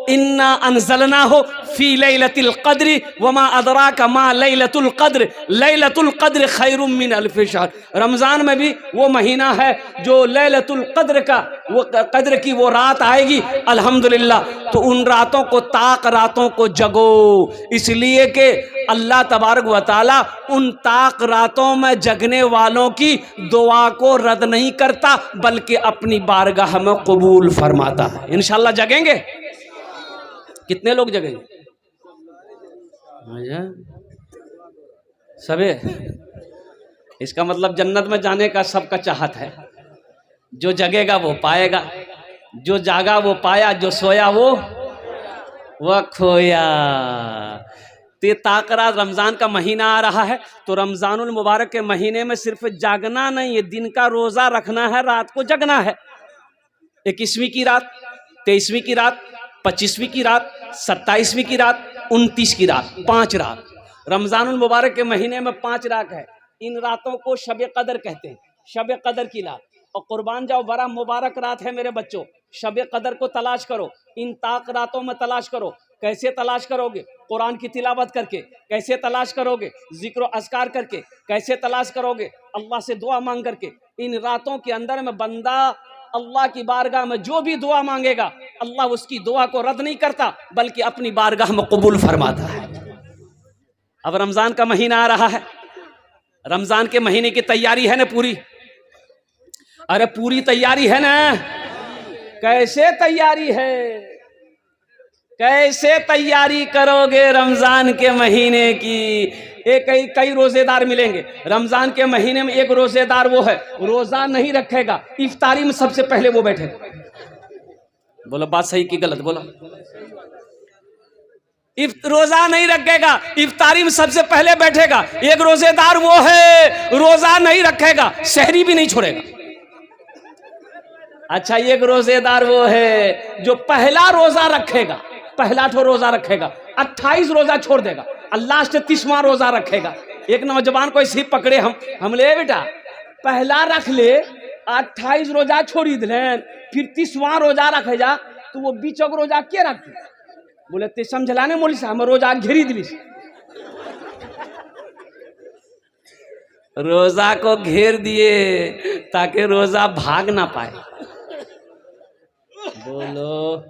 इन्ना अनज़लना हो फी लैलतिल क़द्र वमा अदराका मा लैलतुल क़द्र लैलतुल क़द्र खैरुम मिन अल्फ़ि शहर। रमज़ान में भी वो महीना है जो लैलतुल क़द्र का, वो क़द्र की वो रात आएगी अल्हम्दुलिल्लाह। तो उन रातों को, ताक रातों को जगो, इसलिए कि अल्लाह तबारक व तआला उन ताक रातों में जगने वालों की दुआ को रद्द नहीं करता, बल्कि अपनी बारगाह में कबूल फरमाता है। इंशाअल्लाह जगेंगे। कितने लोग जगेंगे? सबे। इसका मतलब जन्नत में जाने का सबका चाहत है। जो जगेगा वो पाएगा, जो जागा वो पाया, जो सोया वो खोया। ते ताकरा रमज़ान का महीना आ रहा है, तो रमज़ानुल मुबारक के महीने में सिर्फ जागना नहीं है, दिन का रोज़ा रखना है, रात को जगना है। 21वीं की रात, 23वीं की रात, 25वीं की रात, 27वीं की रात, 29 की रात, 5 रात। रमज़ानुल मुबारक के महीने में 5 रात है। इन रातों को शब कदर कहते हैं, शब कदर की रात। और कुर्बान जाओ, बड़ा मुबारक रात है मेरे बच्चों। शब कदर को तलाश करो, इन ताक रातों में तलाश करो। कैसे तलाश करोगे? कुरान की तिलावत करके। कैसे तलाश करोगे? जिक्र अस्कार करके। कैसे तलाश करोगे? अल्लाह से दुआ मांग करके। इन रातों के अंदर में बंदा अल्लाह की बारगाह में जो भी दुआ मांगेगा, अल्लाह उसकी दुआ को रद्द नहीं करता, बल्कि अपनी बारगाह में कबूल फरमाता है। अब रमज़ान का महीना आ रहा है, रमज़ान के महीने की तैयारी है ना पूरी? अरे पूरी तैयारी है ना? कैसे तैयारी है? कैसे तैयारी करोगे रमज़ान के महीने की? कई रोज़ेदार मिलेंगे रमज़ान के महीने में। एक रोज़ेदार वो है, रोज़ा नहीं रखेगा, इफ्तारी में सबसे पहले वो बैठेगा। बोलो बात सही की गलत? बोलो। रोज़ा नहीं रखेगा, इफ्तारी में सबसे पहले बैठेगा। एक रोज़ेदार वो है, रोज़ा नहीं रखेगा, सहरी भी नहीं छोड़ेगा। अच्छा, एक रोज़ेदार वो है जो पहला रोज़ा रखेगा, पहला ठो रोज़ा रखेगा, 28 रोज़ा छोड़ देगा, लास्ट 30वां रोज़ा रखेगा। एक नौजवान को इसी पकड़े हम ले बेटा, पहला रख ले, 28 रोज़ा छोड़ी दे, फिर 30वां रोज़ा रखे जा, तो वो बीचक रोज़ा क्या रखे? बोले ते समझलाने मोली साहब, हम रोज़ा घेरी दिलिस। रोज़ा को घेर दिए ताकि रोज़ा भाग ना पाए। बोलो।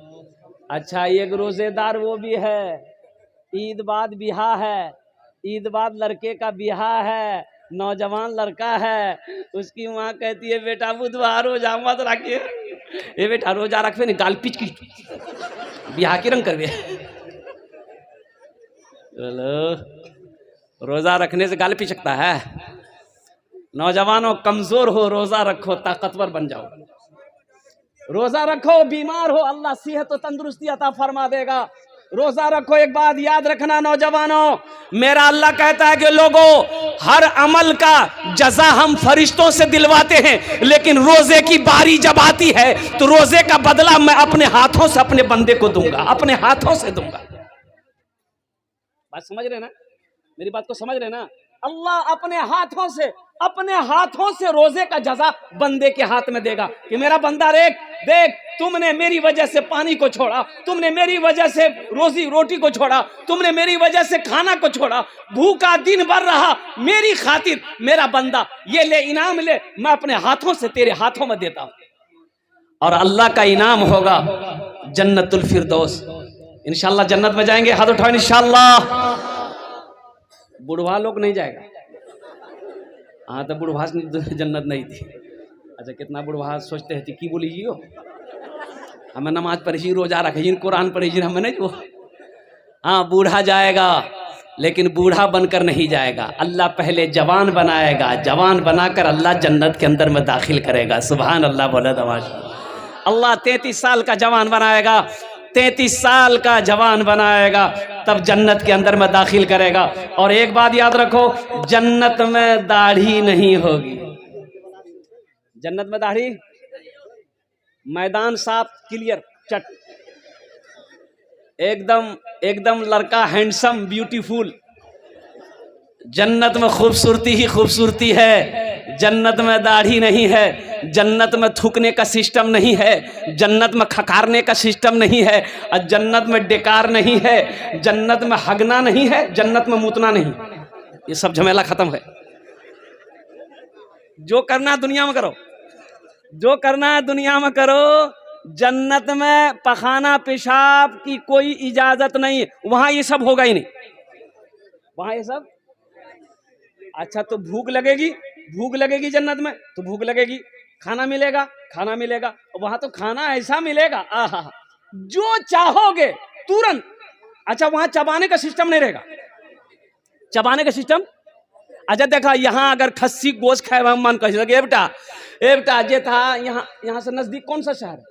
अच्छा, एक रोज़ेदार वो भी है, ईद बाद बिहा है, ईद बाद लड़के का बिहा है, नौजवान लड़का है, उसकी माँ कहती है बेटा बुधवार रोजा मत रखिए। ये बेटा रोजा रखवे नहीं, गाल पिच की बिहा की रंग करवे। रोजा रखने से गाल पिचकता है? नौजवानों, कमजोर हो रोजा रखो, ताकतवर बन जाओ। रोजा रखो, बीमार हो अल्लाह सेहत और तंदुरुस्ती अता फरमा देगा। रोजा रखो। एक बात याद रखना नौजवानों, मेरा अल्लाह कहता है कि लोगों, हर अमल का जजा हम फरिश्तों से दिलवाते हैं, लेकिन रोजे की बारी जब आती है तो रोजे का बदला मैं अपने हाथों से अपने बंदे को दूंगा, अपने हाथों से दूंगा। बात समझ रहे ना? मेरी बात को समझ रहे ना? अल्लाह अपने हाथों से रोजे का जजा बंदे के हाथ में देगा कि मेरा बंदा देख, तुमने मेरी वजह से पानी को छोड़ा, तुमने मेरी वजह से रोटी को छोड़ा, तुमने मेरी वजह से खाना को छोड़ा, भूखा दिन भर रहा मेरी खातिर, मेरा बंदा ये ले, इनाम ले, मैं अपने हाथों से तेरे हाथों में देता हूं। और अल्लाह का इनाम होगा जन्नतुल फिरदौस। इंशाअल्लाह जन्नत में जाएंगे, हाथ उठाओ इंशाअल्लाह। बुढ़वा लोग नहीं जाएगा। हाँ, तो बुढ़वा जन्नत नहीं थी। अच्छा, कितना बुढ़वा सोचते हैं कि बोली जी हो, हमें नमाज पढ़ी, रोजा रखी, कुरान पढ़ी, हमें नहीं वो। हाँ, बूढ़ा जाएगा, लेकिन बूढ़ा बनकर नहीं जाएगा। अल्लाह पहले जवान बनाएगा, जवान बनाकर अल्लाह जन्नत के अंदर में दाखिल करेगा। सुभान अल्लाह बोला दवाश। अल्लाह 33 साल का जवान बनाएगा, 33 साल का जवान बनाएगा, तब जन्नत के अंदर में दाखिल करेगा। और एक बात याद रखो, जन्नत में दाढ़ी नहीं होगी। जन्नत में दाढ़ी, मैदान साफ क्लियर चट, एकदम लड़का हैंडसम ब्यूटीफुल। जन्नत में खूबसूरती ही खूबसूरती है, जन्नत में दाढ़ी नहीं है। जन्नत में थूकने का सिस्टम नहीं है, जन्नत में खकारने का सिस्टम नहीं है, और जन्नत में डेकार नहीं है, जन्नत में हगना नहीं है, जन्नत में मूतना नहीं। ये सब झमेला खत्म है। जो करना है दुनिया में करो, जो करना है दुनिया में करो। जन्नत में पखाना पेशाब की कोई इजाजत नहीं, वहां ये सब होगा ही नहीं, वहां ये सब। अच्छा तो भूख लगेगी, भूख लगेगी जन्नत में तो भूख लगेगी, खाना मिलेगा, खाना मिलेगा, वहां तो खाना ऐसा मिलेगा आहा, जो चाहोगे तुरंत। अच्छा वहां चबाने का सिस्टम नहीं रहेगा, चबाने का सिस्टम। अच्छा देखा यहाँ अगर खस्सी गोश्त खाए मन कह बेटा ए बेटा जे था यहाँ से नजदीक कौन सा शहर है?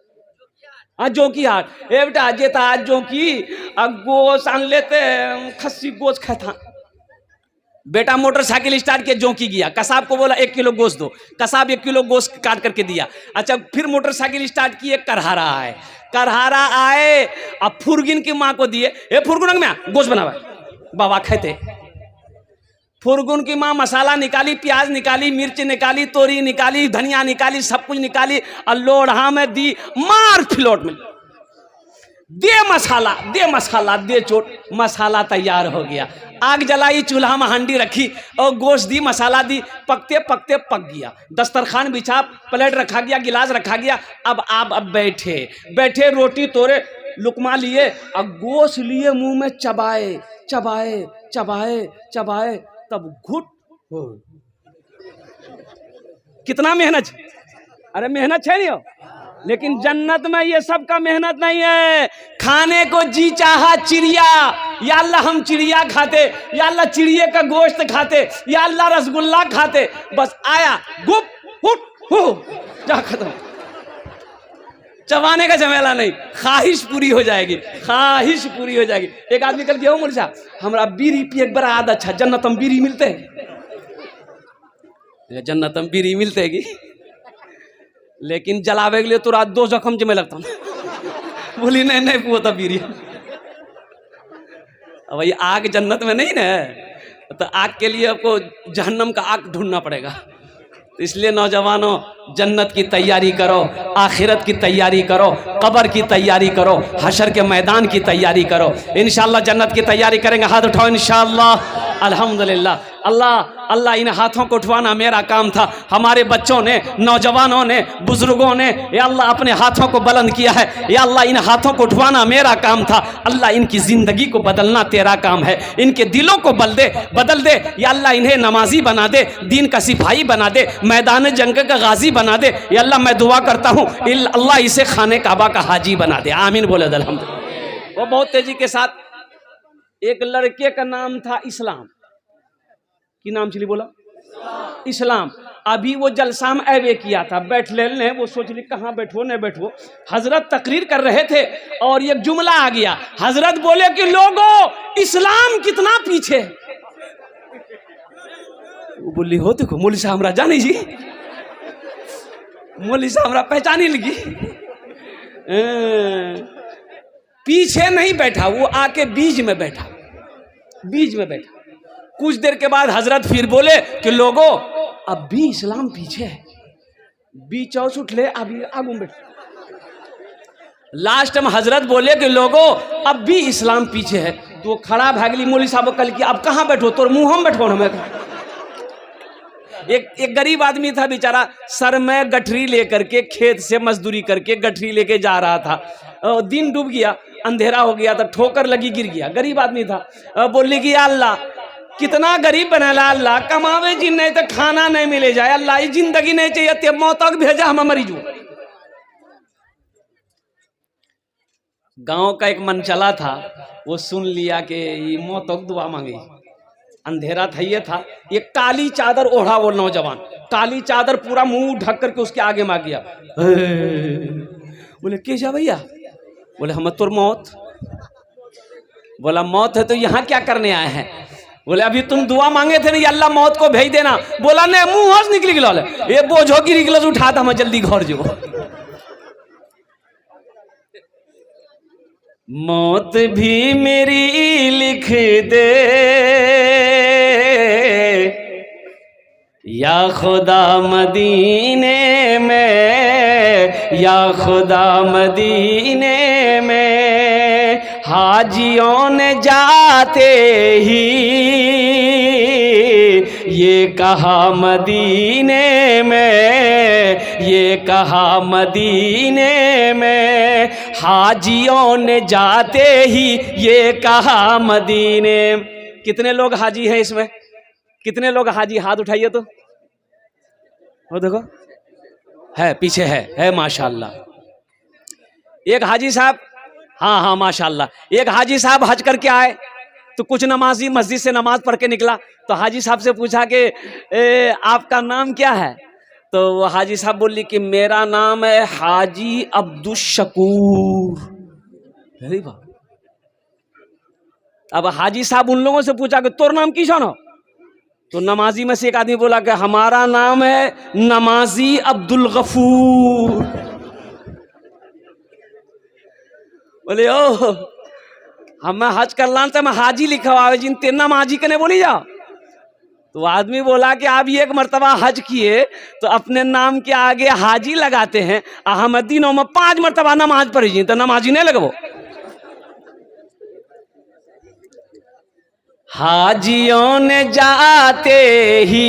हाँ जोकीहाट। ए बेटा जे था जोकी गोश्त आन लेते, खस्सी गोश्त खाए था। बेटा मोटरसाइकिल स्टार्ट किया, जोकी गया, कसाब को बोला 1 किलो गोश्त दो, कसाब 1 किलो गोश्त काट करके दिया। अच्छा फिर मोटरसाइकिल स्टार्ट किए, करहारा आए, करहारा आए, अब फुरगिन की माँ को दिए, ए फुरगुन में गोश्त बनावा, बाबा खाते। फुरगुन की माँ मसाला निकाली, प्याज निकाली, मिर्च निकाली, तोरी निकाली, धनिया निकाली, सब कुछ निकाली, और लोढ़ा में दी, मार फिलोट में दे मसाला, दे मसाला, दे चोट, मसाला तैयार हो गया। आग जलाई, चूल्हा में हांडी रखी और गोश्त दी, मसाला दी, पकते पकते पक गया। दस्तरखान बिछा, प्लेट रखा गया, गिलास रखा गया। अब बैठे बैठे रोटी तोड़े, लुकमा लिए और गोश्त लिए, मुंह में चबाए चबाए चबाए चबाए, तब घुट हो। कितना मेहनत, अरे मेहनत है नहीं हो, लेकिन जन्नत में ये सब का मेहनत नहीं है। खाने को जी चाहा चिड़िया, या अल्लाह हम चिड़िया खाते, या अल्लाह चिड़िया का गोश्त खाते, या अल्लाह रसगुल्ला खाते, बस आया गुप हुट हो जा खत्म। चबाने का झमेला नहीं, ख्वाहिश पूरी हो जाएगी, ख्वाहिश पूरी हो जाएगी। एक आदमी कल गया मुर्जा, हमारा बीड़ी पिए बड़ा आदत अच्छा, जन्नत में बीड़ी मिलते है, जन्नत में बीड़ी मिलते है, लेकिन जलावे के लिए तो रात 2 जख्म जमे लगता हूँ। बोली नहीं नहीं वो तो बीड़ी, अब ये आग जन्नत में नहीं ना, तो आग के लिए आपको जहन्नम का आग ढूंढना पड़ेगा। तो इसलिए नौजवानों जन्नत की तैयारी करो, आखिरत की तैयारी करो, कब्र की तैयारी करो, हशर के मैदान की तैयारी करो। इंशाअल्लाह जन्नत की तैयारी करेंगे, हाथ उठाओ इंशाअल्लाह। अल्हम्दुलिल्लाह। अल्लाह अल्लाह इन हाथों को उठवाना मेरा काम था। हमारे बच्चों ने, नौजवानों ने, बुजुर्गों ने या अल्लाह अपने हाथों को बुलंद किया है। या अल्लाह इन हाथों को उठवाना मेरा काम था। अल्लाह इनकी ज़िंदगी को बदलना तेरा काम है। इनके दिलों को बदल दे। या अल्लाह इन्हें नमाजी बना दे, दीन का सिपाही बना दे, मैदान जंग का गाजी बना दे। या अल्लाह मैं दुआ करता हूँ अल्लाह इसे खाने काबा का हाजी बना दे। आमीन बोले अल्हम्दुलिल्लाह। वो बहुत तेजी के साथ, एक लड़के का नाम था इस्लाम, की नाम चली बोला इस्लाम। अभी वो जलसा में ऐवे किया था, बैठ ले, वो सोच ली कहाँ बैठो न बैठो। हजरत तकरीर कर रहे थे और एक जुमला आ गया। हजरत बोले कि लोगों इस्लाम कितना पीछे। वो बोली हो देखो मौलवी साहब हमरा जानी जी, मौलवी साहब हमरा पहचानी लगी। पीछे नहीं बैठा, वो आके बीच में बैठा, बीच में बैठा। कुछ देर के बाद हजरत फिर बोले कि लोगों अब भी इस्लाम पीछे है, बीच और उठ ले अभी आगू बैठ। लास्ट में हजरत बोले कि लोगों अब भी इस्लाम पीछे है। तो वो खड़ा भागली, मौलवी साहब कल की अब कहाँ बैठो, तो मुंह हम बैठो हमें। एक गरीब आदमी था बेचारा, सर में गठरी लेकर के खेत से मजदूरी करके गठरी लेके जा रहा था। दिन डूब गया, अंधेरा हो गया था, ठोकर लगी गिर गया। गरीब आदमी था। बोली कि अल्लाह कितना गरीब बना अल्लाह, कमावे जी नहीं तो खाना नहीं मिले जाए, अल्लाह ये जिंदगी नहीं चाहिए, मौत तक भेजा हम मरीजों। गांव का एक मन चला था, वो सुन लिया कि ये मौत तक दुआ मांगी। अंधेरा था, ये था, ये काली चादर ओढ़ा वो नौजवान, काली चादर पूरा मुंह ढक करके उसके आगे मांग गया। बोले कैसा भैया? बोले हम तोर मौत। बोला मौत है तो यहाँ क्या करने आए हैं? बोले अभी तुम दुआ मांगे थे ना अल्लाह मौत को भेज देना। बोला नहीं, मुंह हंस निकली गिला, ये बोझो की निकल उठा था, मैं जल्दी घर जो। मौत भी मेरी लिख दे या खुदा मदीने में, या खुदा मदीने में हाजियों ने जाते ही ये कहा मदीने में, ये कहा मदीने में हाजियों ने जाते ही ये कहा मदीने। कितने लोग हाजी हैं इसमें? कितने लोग हाजी? हाथ उठाइए तो। वो देखो है, पीछे है माशाल्लाह। एक हाजी साहब, हाँ हाँ माशाल्लाह, एक हाजी साहब हज करके आए तो कुछ नमाजी मस्जिद से नमाज पढ़ के निकला तो हाजी साहब से पूछा कि आपका नाम क्या है? तो वो हाजी साहब बोली कि मेरा नाम है हाजी अब्दुल शकूर। अरे वाह। अब हाजी साहब उन लोगों से पूछा कि तोर नाम की हो? तो नमाजी में से एक आदमी बोला कि हमारा नाम है नमाजी अब्दुल गफूर। बोले ओ हम हज कर लान मैं हाजी लिखा हुआ जिन ते नमाजी कने बोली जा। तो आदमी बोला कि आप एक मर्तबा हज किए तो अपने नाम के आगे हाजी लगाते हैं, हम दिनों में 5 मर्तबा नमाज पढ़ी तो नमाजी नहीं लगबो। हाजियों ने जाते ही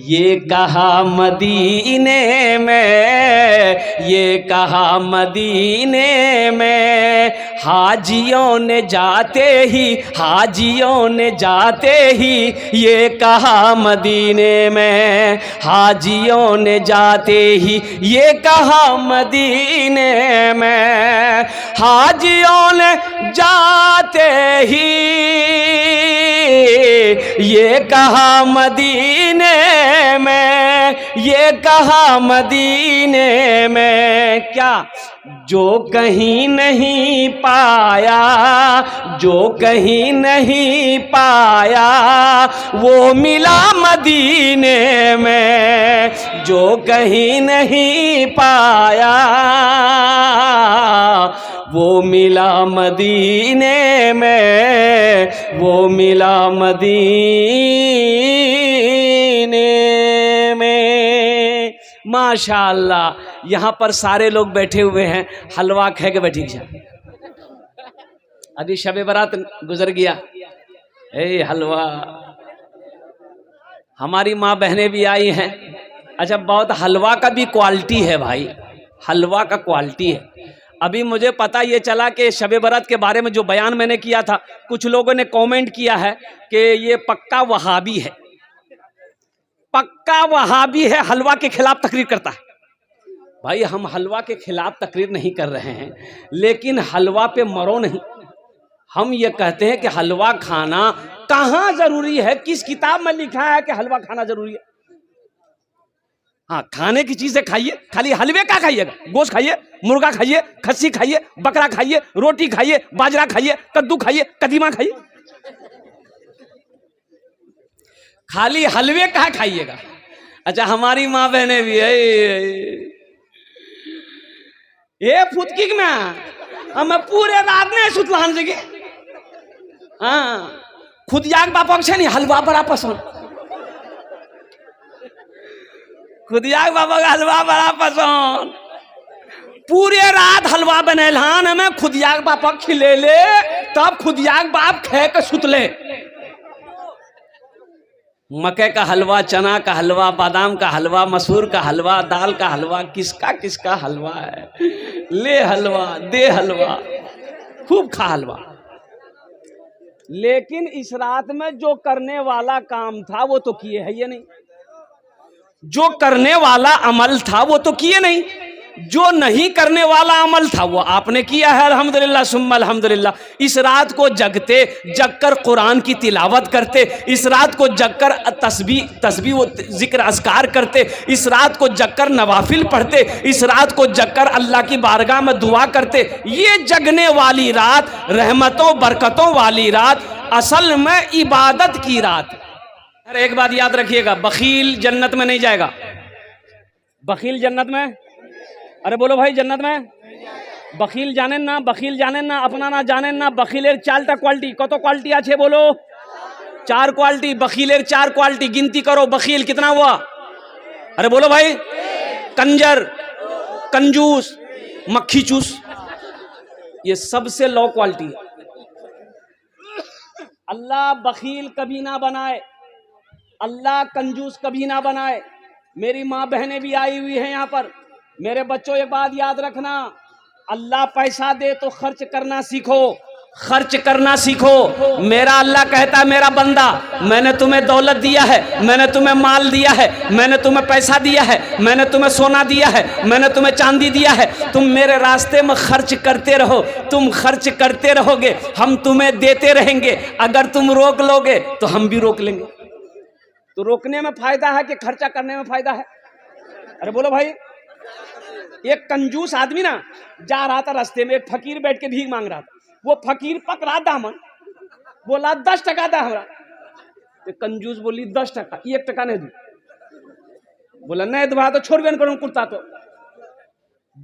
ये कहा मदीने में, ये कहा मदीने में हाजियों ने जाते ही, हाजियों ने जाते ही ये कहा मदीने में, हाजियों ने जाते ही ये कहा मदीने में, हाजियों ने जाते ही ये कहा मदीने में, ये कहा मदीने में क्या जो कहीं नहीं पाया, जो कहीं नहीं पाया वो मिला मदीने में, जो कहीं नहीं पाया वो मिला मदीने में, वो मिला मदीने में। माशाअल्लाह। यहाँ पर सारे लोग बैठे हुए हैं, हलवा खा के बैठी जा। अभी शबे बारात गुजर गया, ए हलवा। हमारी माँ बहनें भी आई हैं। अच्छा, बहुत हलवा का भी क्वालिटी है भाई, हलवा का क्वालिटी है। अभी मुझे पता ये चला कि शबे बारात के बारे में जो बयान मैंने किया था, कुछ लोगों ने कमेंट किया है कि ये पक्का वहाबी है, पक्का वहाबी है, हलवा के खिलाफ तकरीर करता है। भाई हम हलवा के खिलाफ तकरीर नहीं कर रहे हैं, लेकिन हलवा पे मरो नहीं। हम ये कहते हैं कि हलवा खाना कहाँ जरूरी है, किस किताब में लिखा है कि हलवा खाना जरूरी है? हाँ, खाने की चीजें खाइए, खाली हलवे का खाइएगा? गोश्त खाइए, मुर्गा खाइए, खस्सी खाइए, बकरा खाइए, रोटी खाइए, बाजरा खाइए, कद्दू खाइए, कदीमा खाइए, खाली हलवे का खाइएगा। अच्छा, हमारी माँ बहने भी है ये फुदकी में हम पूरे रात में सुतलान जगे। हाँ, खुद याग बापा छे नहीं हलवा बड़ा पसंद, खुदिया बाबा का हलवा बड़ा पसंद। पूरे रात हलवा बनेलान हमें खुदिया बापा खिले ले, तब खुदिया बाप खे के सुतले। मकई का हलवा, चना का हलवा, बादाम का हलवा, मसूर का हलवा, दाल का हलवा, किसका किसका हलवा है। ले हलवा, दे हलवा, खूब खा हलवा। लेकिन इस रात में जो करने वाला काम था वो तो किए है ये नहीं, जो करने वाला अमल था वो तो किए नहीं, जो नहीं करने वाला अमल था वो आपने किया है। अल्हम्दुलिल्लाह सुम्मा अल्हम्दुलिल्लाह। इस रात को जगते जगकर कुरान की तिलावत करते, इस रात को जगकर तस्बीह व जिक्र अस्कार करते, इस रात को जगकर नवाफिल पढ़ते, इस रात को जगकर अल्लाह की बारगाह में दुआ करते। ये जगने वाली रात, रहमतों बरकतों वाली रात, असल में इबादत की रात। अरे एक बात याद रखिएगा, बखील जन्नत में नहीं जाएगा। बखील जन्नत में, अरे बोलो भाई जन्नत में बखील जाने ना, बखील जाने ना, अपना ना जाने ना। बखीलेर 4टा क्वालिटी, कत क्वालिटी आछे बोलो? चार क्वालिटी बखीलेर, चार क्वालिटी गिनती करो। बखील कितना हुआ? अरे बोलो भाई। कंजर, कंजूस, मक्खी चूस, ये सबसे लो क्वालिटी है। अल्लाह बखील कभी ना बनाए, अल्लाह कंजूस कभी ना बनाए। मेरी माँ बहनें भी आई हुई हैं यहाँ पर। मेरे बच्चों एक बात याद रखना, अल्लाह पैसा दे तो खर्च करना सीखो, खर्च करना सीखो। मेरा अल्लाह कहता है मेरा बंदा, मैंने तुम्हें दौलत दिया है, मैंने तुम्हें माल दिया है, मैंने तुम्हें पैसा दिया है, मैंने तुम्हें सोना दिया है, मैंने तुम्हें चांदी दिया है, तुम मेरे रास्ते में खर्च करते रहो। तुम खर्च करते रहोगे, हम तुम्हें देते रहेंगे। अगर तुम रोक लोगे तो हम भी रोक लेंगे। तो रोकने में फायदा है कि खर्चा करने में फायदा है? अरे बोलो भाई। एक कंजूस आदमी ना जा रहा था रास्ते में, एक फकीर बैठ के भीख मांग रहा था। वो फकीर पकड़ा दामन, बोला 10 टका दा हमरा। तो कंजूस बोली 10 टका, 1 टका नहीं दू। बोला नहीं दुआ तो छोड़ करूं कुर्ता। तो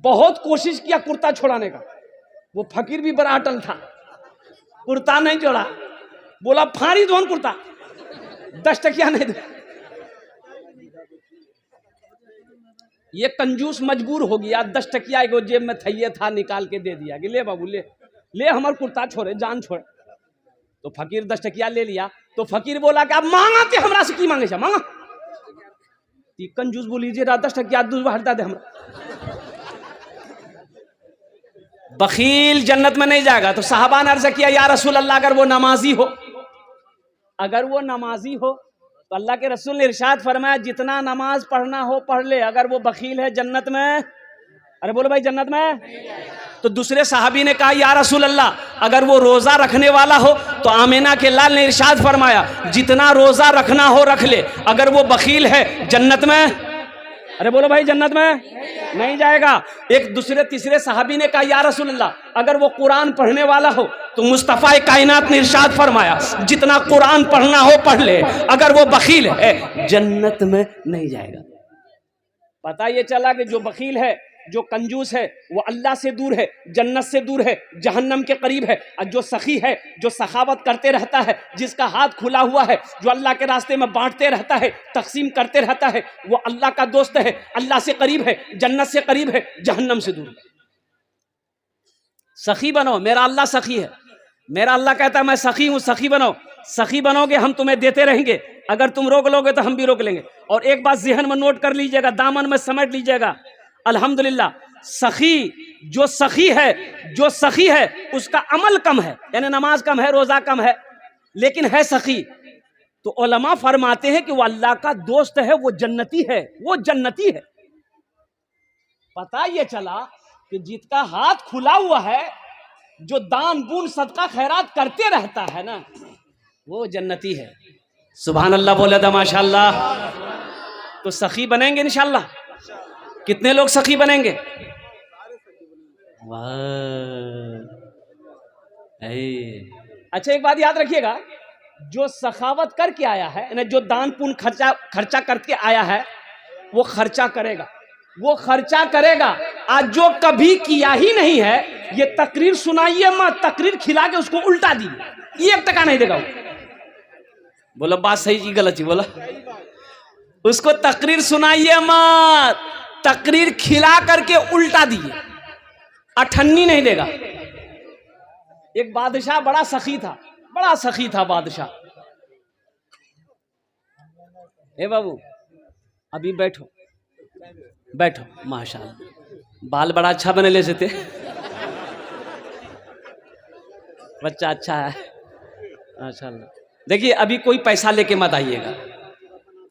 बहुत कोशिश किया कुर्ता छोड़ाने का, वो फकीर भी बड़ा अटल था, कुर्ता नहीं छोड़ा। बोला फाड़ी दो कुर्ता, 10 टकिया नहीं दे। ये कंजूस मजबूर हो गया, 10 टकिया एगो जेब में थैये था, निकाल के दे दिया कि ले बाबू ले हमार कुर्ता छोड़े, जान छोड़। तो फकीर 10 टकिया ले लिया। तो फकीर बोला कि अब मांगा के हमरा से की मांगे, मांगा। कंजूस बोली जी 10 टकिया दूसरा हटा दे हमरा। बखील जन्नत में नहीं जाएगा। तो साहबा ने अर्ज किया या रसूल अल्लाह, अगर वो नमाजी हो, अगर वो नमाजी हो तो अल्लाह के रसूल ने इरशाद फरमाया जितना नमाज पढ़ना हो पढ़ ले, अगर वो बखील है जन्नत में, अरे बोलो भाई जन्नत में। तो दूसरे साहबी ने कहा या रसूल अल्लाह, अगर वो रोजा रखने वाला हो तो आमिना के लाल ने इरशाद फरमाया जितना रोजा रखना हो रख ले, अगर वो बखील है जन्नत में, अरे बोलो भाई जन्नत में नहीं जाएगा। एक दूसरे तीसरे साहबी ने कहा या रसूल अल्लाह, अगर वो कुरान पढ़ने वाला हो तो मुस्तफ़ा कायनात ने इरशाद फरमाया जितना कुरान पढ़ना हो पढ़ ले, अगर वो बखील है जन्नत में नहीं जाएगा। पता ये चला कि जो बखील है, जो कंजूस है, वो अल्लाह से दूर है, जन्नत से दूर है, जहन्नम के करीब है। और जो सखी है, जो सखावत करते रहता है, जिसका हाथ खुला हुआ है, जो अल्लाह के रास्ते में बांटते रहता है, तकसीम करते रहता है, वो अल्लाह का दोस्त है, अल्लाह से करीब है, जन्नत से करीब है, जहन्नम से दूर है। सखी बनो, मेरा अल्लाह सखी है। मेरा अल्लाह कहता है मैं सखी हूं, सखी बनो। सखी बनोगे हम तुम्हें देते रहेंगे, अगर तुम रोक लोगे तो हम भी रोक लेंगे। और एक बात ज़हन में नोट कर लीजिएगा, दामन में समेट लीजिएगा, अल्हम्दुलिल्लाह सखी जो सखी है, जो सखी है उसका अमल कम है, यानी नमाज कम है, रोजा कम है, लेकिन है सखी। तो उलमा फरमाते हैं कि वो अल्लाह का दोस्त है, वो जन्नती है, वो जन्नती है। पता ये चला कि जिसका हाथ खुला हुआ है, जो दान बून सदका खैरात करते रहता है ना, वो जन्नती है। सुभान अल्लाह बोले था माशाअल्लाह। तो सखी बनेंगे इंशाअल्लाह। कितने लोग सखी बनेंगे? अच्छा एक बात याद रखिएगा, जो सखावत करके आया है, जो दान पुण्य खर्चा करके आया है, वो खर्चा करेगा, वो खर्चा करेगा। आज जो कभी किया ही नहीं है, ये तकरीर सुनाइए मत, तकरीर खिला के उसको उल्टा दीजिए, 1 टका नहीं देगा। बोला बात सही की गलत ही बोला। उसको तकरीर सुनाइए मत, तकरीर खिला करके उल्टा दिए, अठन्नी नहीं देगा। एक बादशाह बड़ा सखी था, बड़ा सखी था बादशाह। ए बाबू अभी बैठो बैठो, माशाअल्लाह बाल बड़ा अच्छा बने ले थे, बच्चा अच्छा है माशाअल्लाह। देखिए अभी कोई पैसा लेके मत आइएगा,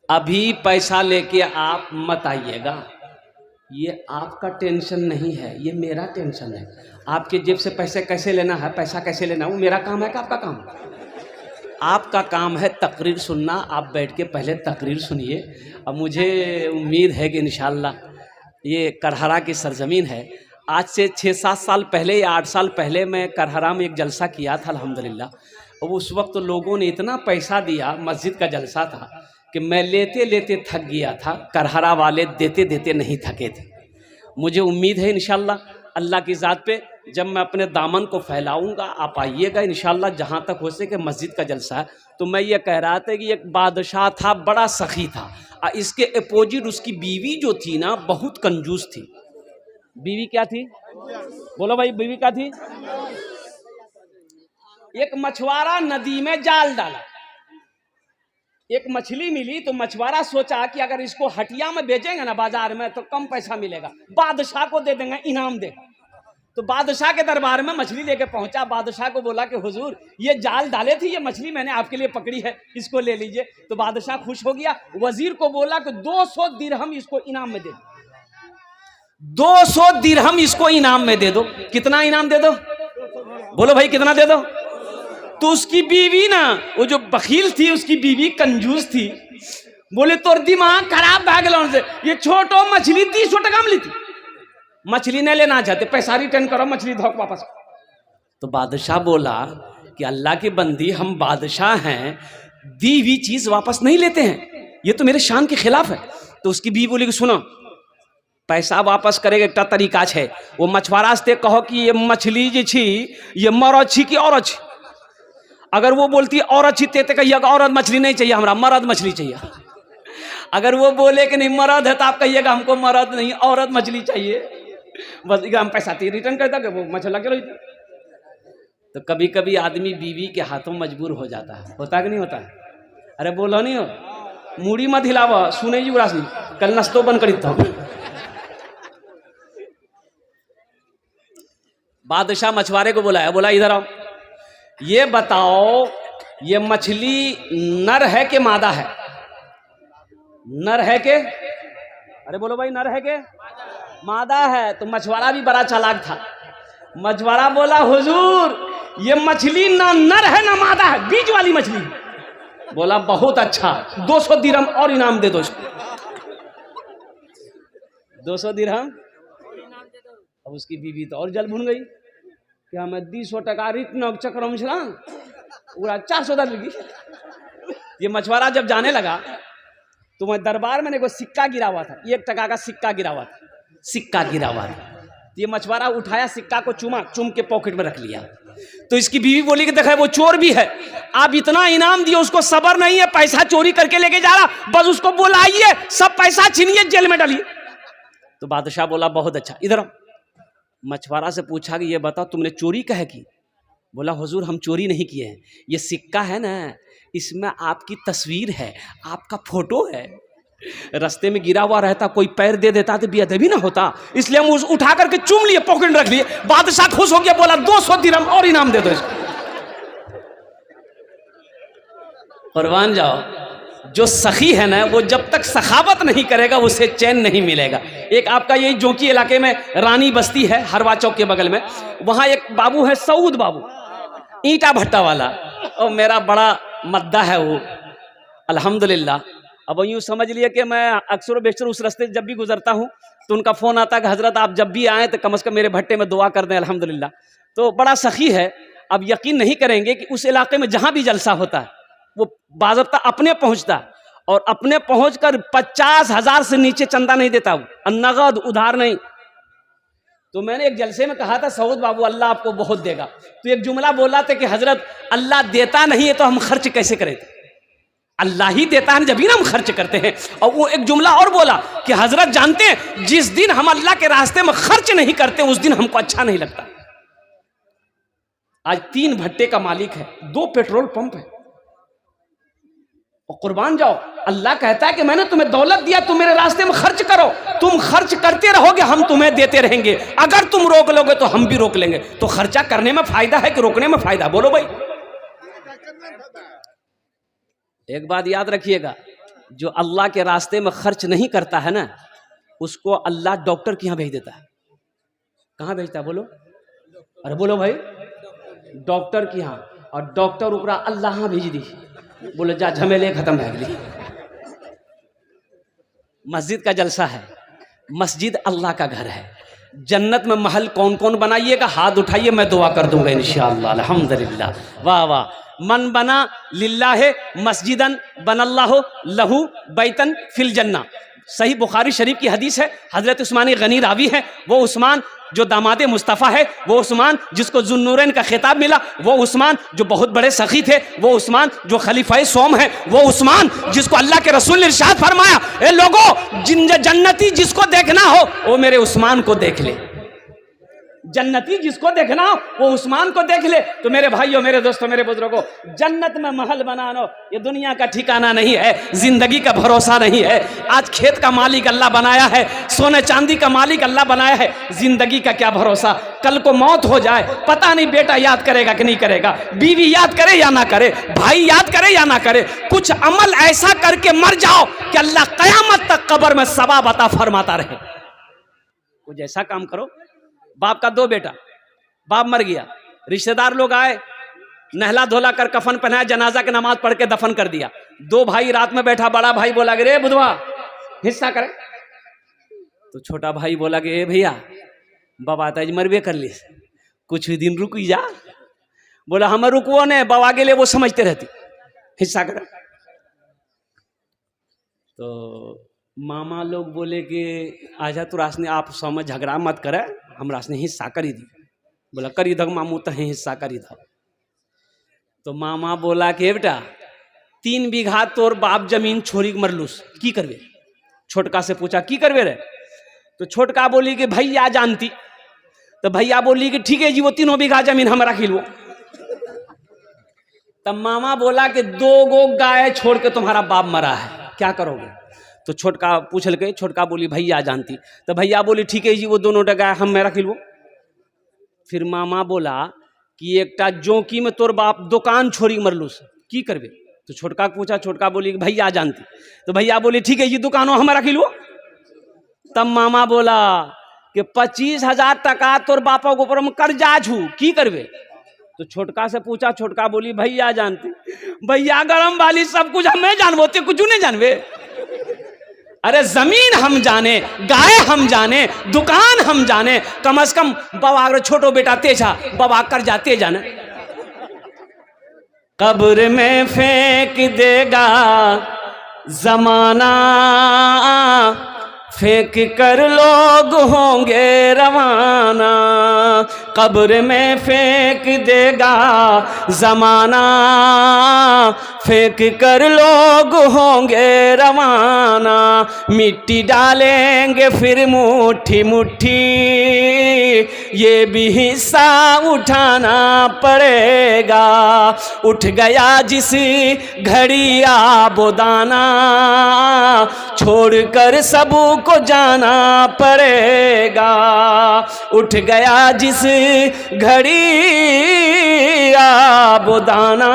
अभी पैसा लेके आप मत आइएगा, ये आपका टेंशन नहीं है, ये मेरा टेंशन है। आपके जेब से पैसे कैसे लेना है, पैसा कैसे लेना है, वो मेरा काम है कि आपका काम है? आपका काम है तकरीर सुनना। आप बैठ के पहले तकरीर सुनिए। अब मुझे उम्मीद है कि इंशाअल्लाह ये करहरा की सरजमीन है। आज से 6-7 साल पहले या 8 साल पहले मैं करहरा में एक जलसा किया था अल्हम्दुलिल्लाह। और उस वक्त लोगों ने इतना पैसा दिया, मस्जिद का जलसा था, कि मैं लेते लेते थक गया था, करहरा वाले देते देते नहीं थके थे। मुझे उम्मीद है इंशाअल्लाह अल्लाह की ज़ात पे जब मैं अपने दामन को फैलाऊंगा आप आइएगा इंशाल्लाह। जहाँ तक हो सके मस्जिद का जलसा है। तो मैं ये कह रहा था कि एक बादशाह था, बड़ा सखी था, और इसके अपोजिट उसकी बीवी जो थी ना बहुत कंजूस थी। बीवी क्या थी? बोलो भाई, बीवी क्या थी? एक मछुआरा नदी में जाल डाला, एक मछली मिली, तो मछुआरा सोचा कि अगर इसको हटिया में बेचेंगे ना बाजार में तो कम पैसा मिलेगा, बादशाह को दे देंगे, इनाम दे। तो बादशाह के दरबार में मछली लेके पहुंचा। बादशाह को बोला कि हुजूर ये जाल डाले थे, ये मछली मैंने आपके लिए पकड़ी है, इसको ले लीजिए। तो बादशाह खुश हो गया। वजीर को बोला कि 200 दिरहम इसको इनाम में दे दो, 200 दिरहम इसको इनाम में दे दो। कितना इनाम दे दो? बोलो भाई कितना दे दो? तो उसकी बीवी ना, वो जो बखील थी उसकी बीवी कंजूस थी, बोले तोर दिमाग खराब भाग से, ये छोटो मछली 300 टका में ली थी, मछली नहीं लेना चाहते, पैसा रिटर्न करो, मछली धोक वापस। तो बादशाह बोला कि अल्लाह के बंदी, हम बादशाह हैं, दी हुई चीज वापस नहीं लेते हैं, ये तो मेरे शान के खिलाफ है। तो उसकी बीवी बोली कि सुनो, पैसा वापस करेगा एक तरीका है, वो मछुआरा से कहो कि ये मछली जी छी ये मरद छी कि औरत छी। अगर वो बोलती है औरत छी ते कहिएगा औरत मछली नहीं चाहिए, हमरा मर्द मछली चाहिए। अगर वो बोले कि नहीं मर्द है तो आप कहिएगा हमको मर्द नहीं औरत मछली चाहिए, बस हम पैसा रिटर्न कर दोगे, वो मछली लगे। तो कभी कभी आदमी बीवी के हाथों मजबूर हो जाता है, होता कि नहीं होता है? अरे बोलो नहीं हो, मूड़ी मत हिलावा, सुने जी उरासी, कल नस्तो बंद करी था। बादशाह मछुआरे को बुलाया, बोला इधर आओ, ये बताओ ये मछली नर है कि मादा है? नर है के? अरे बोलो भाई, नर है के मादा है? तो मछुआरा भी बड़ा चालाक था। मछुआरा बोला हुजूर ये मछली ना नर है ना मादा है, बीच वाली मछली। बोला बहुत अच्छा, 200 दिरहम और इनाम दे दो इसको। 200 दिरहम। अब उसकी बीवी तो और जल भुन गई, क्या मैं 200 टका रिटर्न चक्र मिला पूरा 400 लगी। ये मछुआरा जब जाने लगा तो मैं दरबार में को सिक्का गिरा हुआ था, 1 टका का सिक्का गिरा हुआ था, सिक्का गिरा हुआ था। ये मछुआरा उठाया, सिक्का को चुम के पॉकेट में रख लिया। तो इसकी बीवी बोली कि देखा वो चोर भी है, आप इतना इनाम दिए, उसको सबर नहीं है, पैसा चोरी करके लेके जा रहा, बस उसको बुलाइए, सब पैसा छीनिए, जेल में डालिए। तो बादशाह बोला बहुत अच्छा, इधर मछुआरा से पूछा कि ये बताओ तुमने चोरी कहे की? बोला हुजूर हम चोरी नहीं किए हैं, ये सिक्का है ना इसमें आपकी तस्वीर है, आपका फोटो है, रास्ते में गिरा हुआ रहता, कोई पैर दे देता तो बेअदबी ना होता, इसलिए हम उस उठा करके चूम लिए, पॉकेट में रख लिए। बादशाह खुश हो गया, बोला 200 दिरहम और इनाम दे दो इसको। कुर्बान जाओ, जो सखी है ना वो जब तक सखावत नहीं करेगा उसे चैन नहीं मिलेगा। एक आपका यही जोकी इलाके में रानी बस्ती है, हरवा चौक के बगल में, वहां एक बाबू है सऊद बाबू, ईंटा भट्टा वाला, और मेरा बड़ा मद्दा है वो, अल्हम्दुलिल्लाह। अब यूँ समझ लिए कि मैं अक्सर बेशतर उस रास्ते जब भी गुजरता हूँ तो उनका फ़ोन आता है कि हज़रत आप जब भी आएँ तो कम से कम मेरे भट्टे में दुआ कर दें, अल्हम्दुलिल्लाह। तो बड़ा सखी है। अब यकीन नहीं करेंगे कि उस इलाके में जहाँ भी जलसा होता है वो बाज़ाब्ता अपने पहुँचता, और अपने पहुँच कर 50,000 से नीचे चंदा नहीं देता, वो नगद उधार नहीं। तो मैंने एक जलसे में कहा था सऊद बाबू अल्लाह आपको बहुत देगा, तो एक जुमला बोला था कि हज़रत अल्लाह देता नहीं है तो हम खर्च कैसे करें? अल्लाह ही देता है जब ही ना हम खर्च करते हैं। और वो एक जुमला और बोला कि हजरत जानते हैं जिस दिन हम अल्लाह के रास्ते में खर्च नहीं करते उस दिन हमको अच्छा नहीं लगता। आज 3 भट्टे का मालिक है, 2 पेट्रोल पंप है, और कुर्बान जाओ अल्लाह कहता है कि मैंने तुम्हें दौलत दिया, तुम मेरे रास्ते में खर्च करो, तुम खर्च करते रहोगे हम तुम्हें देते रहेंगे, अगर तुम रोक लोगे तो हम भी रोक लेंगे। तो खर्चा करने में फायदा है कि रोकने में फायदा? बोलो भाई। एक बात याद रखिएगा, जो अल्लाह के रास्ते में खर्च नहीं करता है ना उसको अल्लाह डॉक्टर के यहाँ भेज देता है। कहाँ भेजता है? बोलो, अरे बोलो भाई, डॉक्टर के यहाँ। और डॉक्टर उपरा अल्लाह यहाँ भेज दी, बोले जा झमेले खत्म हो गई। मस्जिद का जलसा है, मस्जिद अल्लाह का घर है। जन्नत में महल कौन कौन बनाइएगा? हाथ उठाइए, मैं दुआ कर दूंगा इंशाअल्लाह। अल्हम्दुलिल्लाह, वाह वाह। मन बना लिल्लाह मस्जिदन बनल्लाहु लहू बैतन फिल जन्ना। सही बुखारी शरीफ की हदीस है, हजरत उस्मान गनी रावी है, वो उस्मान जो दामादे मुस्तफ़ा है, वो उस्मान जिसको जुन्नूरैन का खिताब मिला, वो उस्मान जो बहुत बड़े सखी थे, वो उस्मान जो खलीफाए सोम है, वो उस्मान जिसको अल्लाह के रसूल ने इरशाद फरमाया, ए लोगों जन्नती जिसको देखना हो वो मेरे उस्मान को देख ले, जन्नती जिसको देखना हो वो उस्मान को देख ले। तो मेरे भाइयों, मेरे दोस्तों, मेरे बुजुर्गों, जन्नत में महल बनाना ये दुनिया का ठिकाना नहीं है, जिंदगी का भरोसा नहीं है। आज खेत का मालिक अल्लाह बनाया है, सोने चांदी का मालिक अल्लाह बनाया है, जिंदगी का क्या भरोसा, कल को मौत हो जाए पता नहीं, बेटा याद करेगा कि नहीं करेगा, बीवी याद करे या ना करे, भाई याद करे या ना करे, कुछ अमल ऐसा करके मर जाओ कि अल्लाह कयामत तक कब्र में सवाब अता फरमाता रहे। कुछ ऐसा काम करो। बाप का 2 बेटा, बाप मर गया, रिश्तेदार लोग आए, नहला धोला कर कफन पहनाया, जनाजा की नमाज पढ़ के दफन कर दिया। 2 भाई रात में बैठा, बड़ा भाई बोला कि रे बुधवा हिस्सा करे, तो छोटा भाई बोला कि ए भैया बाबा ताज मरबे कर ली, कुछ ही दिन रुक जा। बोला हमें रुकवो ने, बाबा के लिए वो समझते रहती, हिस्सा करे। तो मामा लोग बोले कि आजा तू रासने आप समझ झगड़ा मत करे, हम रासने हिस्सा करी दी। बोला करी दो मामू, तो हिस्सा करी दो। तो मामा बोला कि बेटा 3 बीघा तोर बाप जमीन छोड़ी मरलूस, की करवे? छोटका से पूछा की करवे रे? तो छोटका बोली कि भैया जानती। तो भैया बोली कि ठीक है जी, वो 3 बीघा जमीन हम रख लो। तब मामा बोला कि 2 गो गाय छोड़ के तुम्हारा बाप मरा है, क्या करोगे? तो छोटका पूछल के, छोटका बोली भैया जानती। तो भैया बोली ठीक है जी, वो दोनों गाय हम में रख लो। फिर मामा बोला कि एकटा जोंकी में तोर बाप दुकान छोड़ी मरलूस, की करबे? तो छोटका पूछा, छोटका बोली कि भैया जानती। तो भैया बोली ठीक है जी, दुकानों हम रख लो। तब मामा बोला कि 25,000 टका तोर बापा के ऊपर हम कर्जा छू, की करबे? तो छोटका से पूछा, छोटका बोली भैया जानती। भैया गरम वाली सब कुछ हमें जानबो, ते कुछ नहीं जानबे। अरे जमीन हम जाने, गाय हम जाने, दुकान हम जाने, कम से कम बाबा अगर छोटो बेटा तेजा बाबा कर जाते जाने। कब्र में फेंक देगा जमाना, फेंक कर लोग होंगे रवाना। कब्र में फेंक देगा जमाना, फेंक कर लोग होंगे रवाना। मिट्टी डालेंगे फिर मुट्ठी मुट्ठी, ये भी हिस्सा उठाना पड़ेगा। उठ गया जिस घड़ी आबोदाना, छोड़कर सबको जाना पड़ेगा। उठ गया जिस घड़ी आबोदाना,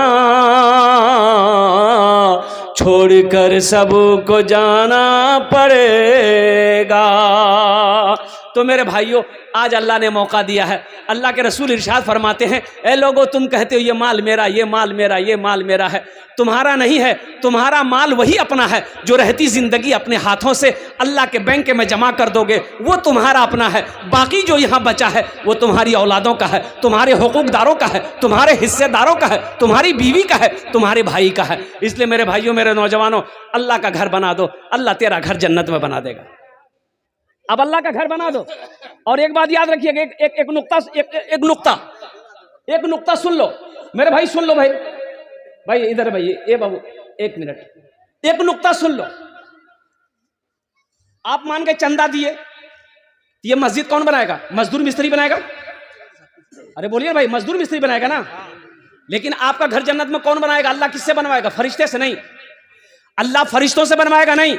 छोड़कर सबको जाना पड़ेगा। तो मेरे भाइयों, आज अल्लाह ने मौका दिया है। अल्लाह के रसूल इरशाद फरमाते हैं, ए लोगो तुम कहते हो ये माल मेरा, ये माल मेरा, ये माल मेरा है, तुम्हारा नहीं है। तुम्हारा माल वही अपना है जो रहती जिंदगी अपने हाथों से अल्लाह के बैंक में जमा कर दोगे, वो तुम्हारा अपना है। बाकी जो यहाँ बचा है वो तुम्हारी औलादों का है, तुम्हारे हुकूकदारों का है, तुम्हारे हिस्सेदारों का है, तुम्हारी बीवी का है, तुम्हारे भाई का है। इसलिए मेरे भाइयों, मेरे नौजवानों, अल्लाह का घर बना दो, अल्लाह तेरा घर जन्नत में बना देगा। अब अल्लाह का घर बना दो। और एक बात याद रखिएगा, एक नुक्ता सुन लो मेरे भाई, सुन लो भाई, भाई इधर भाई, ए बाबू 1 मिनट, एक नुक्ता सुन लो। आप मान के चंदा दिए, ये मस्जिद कौन बनाएगा? मजदूर मिस्त्री बनाएगा? अरे बोलिए भाई, मजदूर मिस्त्री बनाएगा ना। लेकिन आपका घर जन्नत में कौन बनाएगा? अल्लाह किससे बनवाएगा? फरिश्ते से नहीं। अल्लाह फरिश्तों से बनवाएगा नहीं,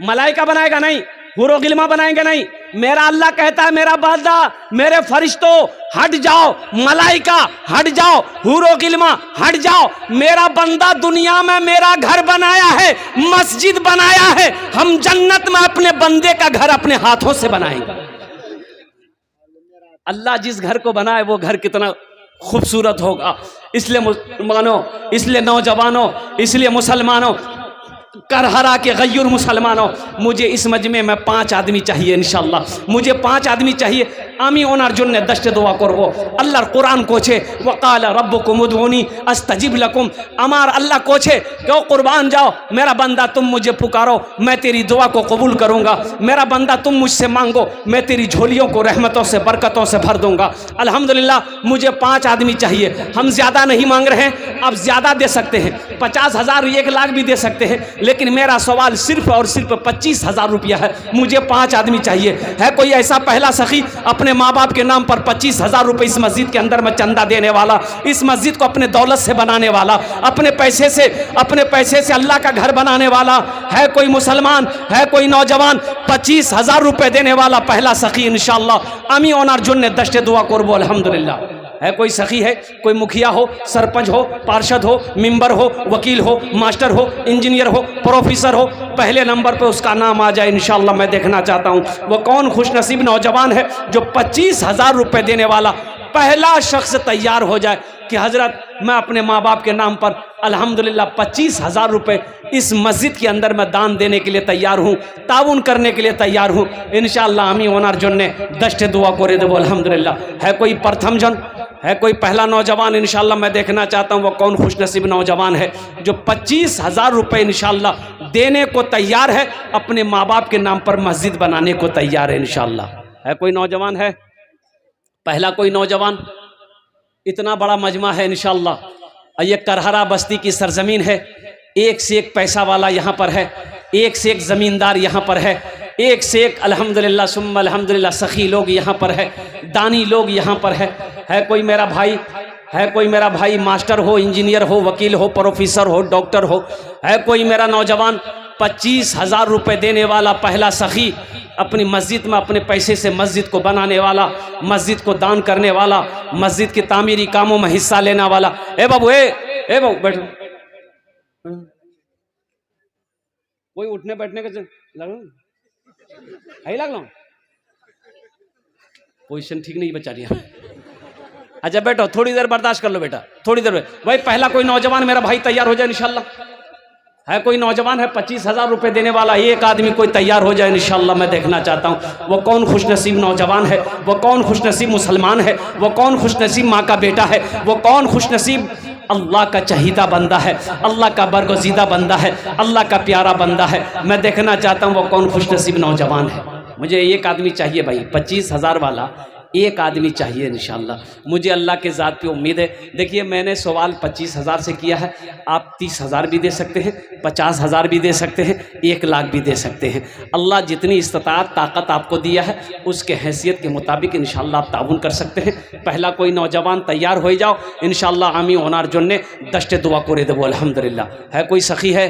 मलाइका बनाएगा नहीं, हुरो गिल्मा बनाएंगे नहीं। मेरा अल्लाह कहता है, मेरा बंदा, मेरे फरिश्तों हट जाओ, मलाइका हट जाओ, हुरो गिल्मा हट जाओ। मेरा बंदा दुनिया में मेरा घर बनाया है, मस्जिद बनाया है। हम जन्नत में अपने बंदे का घर अपने हाथों से बनाएंगे। अल्लाह जिस घर को बनाए वो घर कितना खूबसूरत होगा। इसलिए मुसलमानों, इसलिए नौजवानों, इसलिए मुसलमानों, करहरा के गय्यूर मुसलमानों, मुझे इस मजमे में 5 आदमी चाहिए इंशाल्लाह, मुझे 5 आदमी चाहिए। आमी ओनार जुन्ने दश्ते दुआ करबो। अल्लाह कुरान कोचे वक़ाल रब्बुकुम उदऊनी अस्तजिब लकुम, अमार अल्लाह कोचे क्यों कुर्बान जाओ, मेरा बंदा तुम मुझे पुकारो मैं तेरी दुआ को कबूल करूँगा, मेरा बंदा तुम मुझसे मांगो मैं तेरी झोलियों को रहमतों से बरकतों से भर दूँगा। अल्हम्दुलिल्लाह मुझे 5 आदमी चाहिए। हम ज़्यादा नहीं मांग रहे हैं, आप ज़्यादा दे सकते हैं, 50,000 1 लाख भी दे सकते हैं, लेकिन मेरा सवाल सिर्फ और सिर्फ 25,000 रुपया है। मुझे 5 आदमी चाहिए। है कोई ऐसा पहला सखी अपने माँ बाप के नाम पर 25,000 रुपये इस मस्जिद के अंदर में चंदा देने वाला, इस मस्जिद को अपने दौलत से बनाने वाला, अपने पैसे से अल्लाह का घर बनाने वाला है? कोई मुसलमान है, कोई नौजवान 25,000 रुपये देने वाला पहला सखी इंशाअल्लाह आमी ओनार जुन्ने दश्ते दुआ करबो। अल्हम्दुलिल्लाह है कोई सखी है, कोई मुखिया हो, सरपंच हो, पार्षद हो, मेंबर हो, वकील हो, मास्टर हो, इंजीनियर हो, प्रोफेसर हो, पहले नंबर पे उसका नाम आ जाए इंशाअल्लाह। मैं देखना चाहता हूँ वो कौन खुशनसीब नौजवान है जो 25,000 रुपये देने वाला पहला शख्स तैयार हो जाए कि हजरत मैं अपने माँ बाप के नाम पर अल्हम्दुलिल्लाह 25,000 रुपये इस मस्जिद के अंदर मैं दान देने के लिए तैयार हूँ, ताउन करने के लिए तैयार हूँ इंशाअल्लाह। आमी ओनार जन्ने दश्ते दुआ करे देबो अल्हम्दुलिल्लाह। है कोई प्रथम जन, है कोई पहला नौजवान इंशाअल्लाह? मैं देखना चाहता हूँ वो कौन खुशनसीब नौजवान है जो 25,000 रुपये इंशाअल्लाह देने को तैयार है, अपने माँ बाप के नाम पर मस्जिद बनाने को तैयार है इंशाअल्लाह। है कोई नौजवान है, पहला कोई नौजवान? इतना बड़ा मजमा है इंशाअल्लाह। ये करहरा बस्ती की सरजमीन है, एक से एक पैसा वाला यहाँ पर है, एक से एक ज़मींदार यहाँ पर है, एक से एक अल्हम्दुलिल्लाह सुम्मा अल्हम्दुलिल्लाह सखी लोग यहाँ पर है, दानी लोग यहाँ पर है। है कोई मेरा भाई, है कोई मेरा भाई मास्टर हो, इंजीनियर हो, वकील हो, प्रोफेसर हो, डॉक्टर हो? है कोई मेरा नौजवान 25,000 रुपये देने वाला पहला सखी, अपनी मस्जिद में अपने पैसे से मस्जिद को बनाने वाला, मस्जिद को दान करने वाला, मस्जिद के तामीरी कामों में हिस्सा लेने वाला? ए बाबू, ए बाबू बैठो, कोई उठने बैठने का लग पोजीशन ठीक नहीं बचा रही। अच्छा बैठो, थोड़ी देर बर्दाश्त कर लो बेटा, थोड़ी देर। भाई पहला कोई नौजवान मेरा भाई तैयार हो जाए इंशाअल्लाह। है कोई नौजवान है 25,000 रुपये देने वाला, एक आदमी कोई तैयार हो जाए इंशाअल्लाह। मैं देखना चाहता हूँ वो कौन खुशनसीब नौजवान है, वो कौन खुशनसीब मुसलमान है, वो कौन खुशनसीब माँ का बेटा है, वो कौन खुशनसीब अल्लाह का चहीदा बंदा है, अल्लाह का बरगज़ीदा बंदा है, अल्लाह का प्यारा बंदा है। मैं देखना चाहता हूँ वो कौन खुशनसीब नौजवान है। मुझे एक आदमी चाहिए भाई, 25,000 वाला एक आदमी चाहिए इंशाअल्लाह। मुझे अल्लाह के ज़ात पे उम्मीद है। देखिए मैंने सवाल 25,000 से किया है, आप 30,000 भी दे सकते हैं, 50,000 भी दे सकते हैं, 1 लाख भी दे सकते हैं। अल्लाह जितनी इस्तिताअत ताकत आपको दिया है उसके हैसियत के मुताबिक इंशाअल्लाह आप ताउन कर सकते हैं। पहला कोई नौजवान तैयार हो जाओ इंशाअल्लाह। आमी ओनार जुन्ने दश्ते दुआ करे देबो अल्हम्दुलिल्लाह। है कोई सखी है,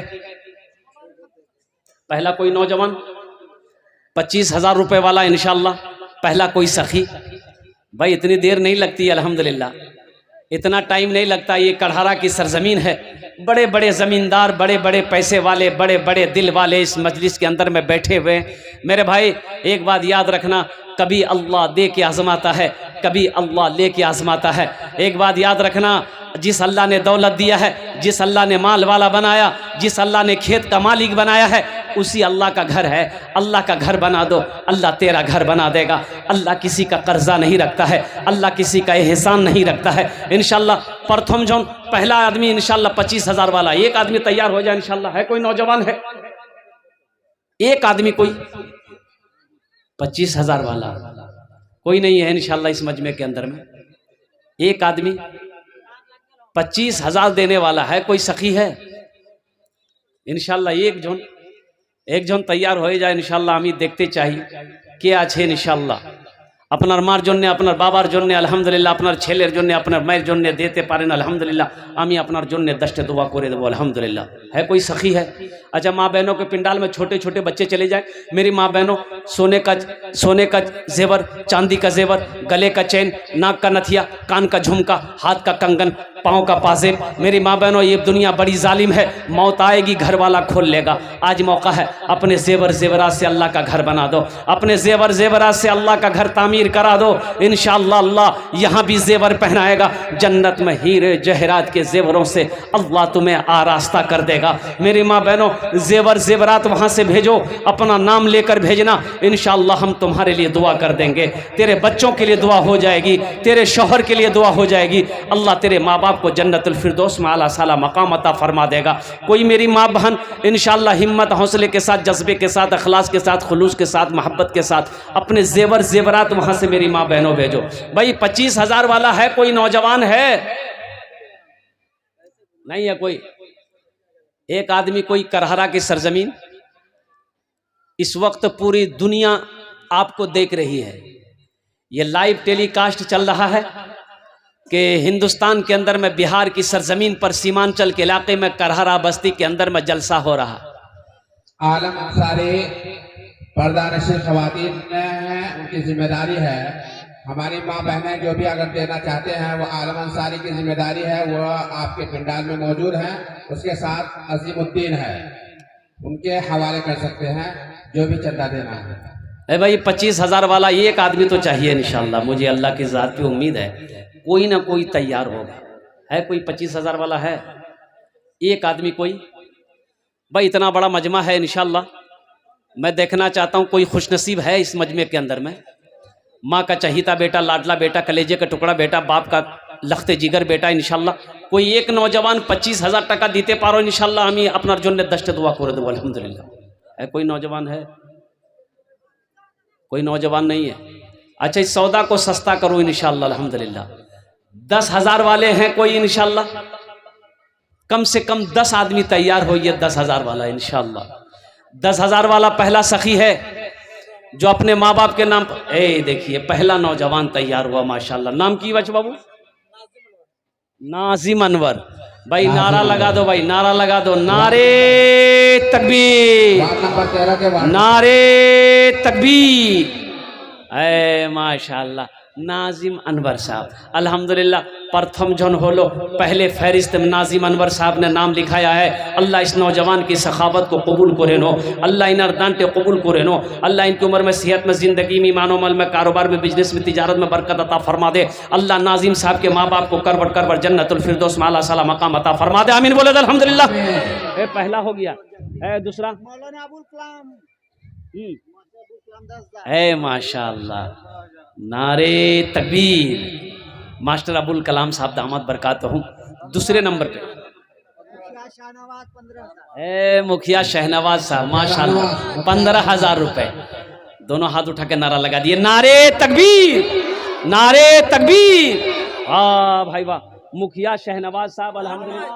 पहला कोई नौजवान 25,000 रुपये वाला इंशाअल्लाह, पहला कोई सखी? भाई इतनी देर नहीं लगती अल्हम्दुलिल्लाह, इतना टाइम नहीं लगता। ये करहरा की सरजमीन है, बड़े बड़े ज़मींदार, बड़े बड़े पैसे वाले, बड़े बड़े दिल वाले इस मजलिस के अंदर में बैठे हुए हैं। मेरे भाई एक बात याद रखना, कभी अल्लाह दे के आजमाता है, कभी अल्लाह ले के आजमाता है। एक बात याद रखना, जिस अल्लाह ने दौलत दिया है, जिस अल्लाह ने माल वाला बनाया, जिस अल्लाह ने खेत का मालिक बनाया है, उसी अल्लाह का घर है। अल्लाह का घर बना दो, अल्लाह तेरा घर बना देगा। अल्लाह किसी का कर्जा नहीं रखता है, अल्लाह किसी का एहसान नहीं रखता है इंशाअल्लाह। प्रथम जौन पहला आदमी इंशाअल्लाह 25,000 वाला, एक आदमी तैयार हो जाए इंशाअल्लाह। है कोई नौजवान है, एक आदमी कोई 25,000 वाला? कोई नहीं है इंशाअल्लाह इस मजमे के अंदर में। एक आदमी 25,000 देने वाला है, कोई सखी है इंशाअल्लाह? एक जन तैयार हो जाए इंशाअल्लाह। हमें देखते चाहिए के আছে इंशाअल्लाह। আপনার মার জন্য, আপনার বাবার জন্য আলহামদুলিল্লাহ, আপনার ছেলের জন্য, আপনার মায়ের জন্য देते পারেন अल्हम्दुलिल्लाह। আমি আপনার জন্য दश्ते दुआ করে দেবো अल्हम्दुलिल्लाह। है कोई सखी है? अच्छा माँ बहनों के पिंडाल में छोटे छोटे बच्चे चले जाए। मेरी माँ बहनों, सोने का जेवर, चांदी का जेवर, गले का चैन, नाक का नथिया, कान का झुमका, हाथ का कंगन, पाँव का पाजेब। मेरी माँ बहनों ये दुनिया बड़ी जालिम है, मौत आएगी घर वाला खोल लेगा। आज मौका है, अपने जेवर जेवरात से अल्लाह का घर बना दो, अपने जेवर जेवरात से अल्लाह का घर तामीर तामीर करा दो, इंशाअल्लाह अल्लाह यहाँ भी जेवर पहनाएगा। जन्नत में हीरे जहरात के जेवरों से अल्लाह तुम्हें आरास्ता कर देगा। मेरी माँ बहनों, जेवर जेवरात वहाँ से भेजो, अपना नाम लेकर भेजना, इंशाअल्लाह हम तुम्हारे लिए दुआ कर देंगे। तेरे बच्चों के लिए दुआ हो जाएगी, तेरे शौहर के लिए दुआ हो जाएगी। अल्लाह तेरे माँ बाप को जन्नतुल फिरदौस में आला साला मकाम अता फरमा देगा। कोई मेरी माँ बहन इंशाअल्लाह हिम्मत हौसले के साथ, जज्बे के साथ, अखलास के साथ, खुलूस के साथ, मोहब्बत के साथ अपने जेवर जेवरात वहाँ से मेरी माँ बहनों भेजो। भाई 25,000 वाला है कोई नौजवान है? नहीं है कोई? एक आदमी कोई करहरा की सरजमीन, इस वक्त पूरी दुनिया आपको देख रही है, ये लाइव टेलीकास्ट चल रहा है कि हिंदुस्तान के अंदर में बिहार की सरजमीन पर सीमांचल के इलाके में करहरा बस्ती के अंदर में जलसा हो रहा। आलम अंसारी पर्दानशीन ख़वातीन हैं, उनकी जिम्मेदारी है। हमारी माँ बहनें जो भी अगर देना चाहते हैं वो आलम अंसारी की जिम्मेदारी है, वो आपके पंडाल में मौजूद हैं। उसके साथ अजीमुद्दीन है, उनके हवाले कर सकते हैं जो भी चंदा देना है। अरे भाई 25,000 वाला एक आदमी तो चाहिए इंशाल्लाह, मुझे अल्लाह की ज़ात पे उम्मीद है कोई ना कोई तैयार होगा। है कोई 25,000 वाला है? एक आदमी कोई? भाई इतना बड़ा मजमा है, इंशाल्लाह मैं देखना चाहता हूँ कोई खुशनसीब है इस मजमे के अंदर में। माँ का चहीता बेटा, लाडला बेटा, कलेजे का टुकड़ा बेटा, बाप का लखते जिगर बेटा, इंशाल्लाह कोई एक नौजवान 25,000 टका दीते पारो इंशाल्लाह हमें अपना जो दस्ट दुआ कर दो अल्हम्दुलिल्लाह। है कोई नौजवान है? कोई नौजवान नहीं है? अच्छा, इस सौदा को सस्ता करो इंशाल्लाह अल्हम्दुलिल्लाह। 10,000 वाले हैं कोई इंशाल्लाह? कम से कम 10 आदमी तैयार हो, ये 10,000 वाला इंशाल्लाह। 10,000 वाला पहला सखी है जो अपने माँ बाप के नाम पर, ए देखिए पहला नौजवान तैयार हुआ माशाल्लाह। नाम की बच बाबू? नाजिम अनवर। भाई नारा लगा दो, भाई नारा लगा दो, नारे तकबीर, नारे तकबीर। ए माशाल्लाह नाजिम अनवर साहब अल्हम्दुलिल्लाह प्रथम जन होलो, पहले फहरिस्त में नाजिम अनवर साहब ने नाम लिखाया है। अल्लाह इस नौजवान की सखावत को कबूल करे नो, अल्लाह इन अर्दानते कबूल करे नो, अल्लाह इनकी उम्र में, सेहत में, ज़िंदगी में, ईमान अमल में, कारोबार में, बिजनेस में, तिजारत में बरकत अता फरमा दे। अल्लाह नाजिम साहब के माँ बाप को करवट करवट जन्नतुल फिरदौस में आला साला मकाम अता फरमा दे। आमीन बोले अल्हम्दुलिल्लाह। ए पहला हो गया। ए दूसरा मौलाना अबुल कलाम। ए माशाअल्लाह, नारे तकबीर। मास्टर अबुल कलाम साहब दामद बरकात हूँ। दूसरे नंबर पे ए मुखिया शहनवाज साहब माशाअल्लाह 15,000 रुपए। दोनों हाथ उठा के नारा लगा दिए, नारे तकबीर, नारे तकबीर। वाह भाई वाह, मुखिया शहनवाज साहब अल्हम्दुलिल्लाह।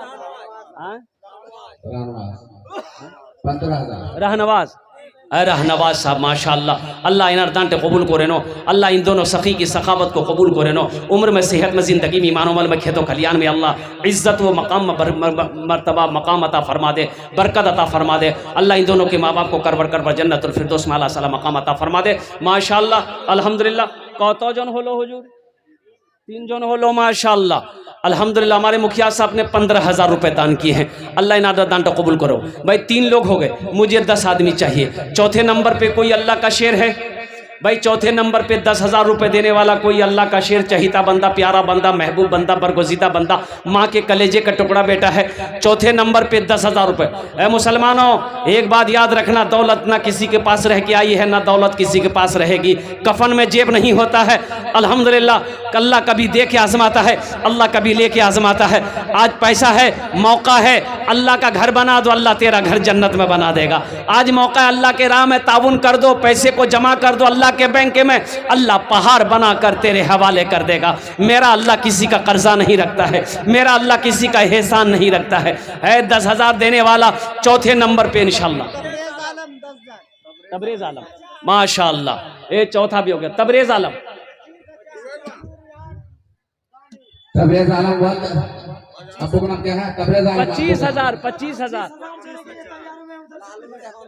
रहनवाज रहनवाज साहब माशाअल्लाह, अल्लाह इन अर्दान कबूल करे नो, अल्लाह इन दोनों सखी की सखावत को कबूल करे नो। उम्र में, सेहत में, ज़िंदगी में, ईमान अमल में, खेतों खलियान में अल्लाह इज़्ज़त व मकाम मर्तबा मकाम अता फरमा दे, बरकत अता फरमा दे। अल्लाह इन दोनों के माँ बाप को करवर करवर जन्नतुल फिरदौस में आला साला मकाम अता फरमा दे माशाअल्लाह अल्हम्दुलिल्लाह। कौतो जन होलो हुजूर? 3 जन होलो माशाअल्लाह अल्हम्दुलिल्लाह। हमारे मुखिया साहब ने 15,000 रुपए दान किए हैं, अल्लाह इन दान को कबूल करो। भाई 3 लोग हो गए, मुझे 10 आदमी चाहिए। चौथे नंबर पे कोई अल्लाह का शेर है? भाई चौथे नंबर पे 10,000 रुपए देने वाला कोई अल्लाह का शेर, चहीता बंदा, प्यारा बंदा, महबूब बंदा, बरगुज़ीदा बंदा, माँ के कलेजे का टुकड़ा बेटा है। चौथे नंबर पे 10,000 रुपए। ऐ मुसलमानों, एक बात याद रखना, दौलत ना किसी के पास रह के आई है, ना दौलत किसी के पास रहेगी। कफन में जेब नहीं होता है अल्हम्दुलिल्लाह। अल्लाह कभी दे के आजमाता है, अल्लाह कभी ले के आजमाता है। आज पैसा है, मौका है, अल्लाह का घर बना दो, अल्लाह तेरा घर जन्नत में बना देगा। आज मौका है, अल्लाह के राह में ताउन कर दो, पैसे को जमा कर दो अल्लाह के बैंक में, अल्लाह पहाड़ बना कर तेरे हवाले कर देगा। मेरा अल्लाह किसी का कर्जा नहीं रखता है, मेरा अल्लाह किसी का एहसान नहीं रखता है। 10,000 देने वाला चौथे नंबर पे इंशाल्लाह तबरेज आलम माशाअल्लाह। ये चौथा भी हो गया, तबरेज आलम। तबरेज आलम आपको नाम क्या है? तबरेज आलम 25,000 25,000।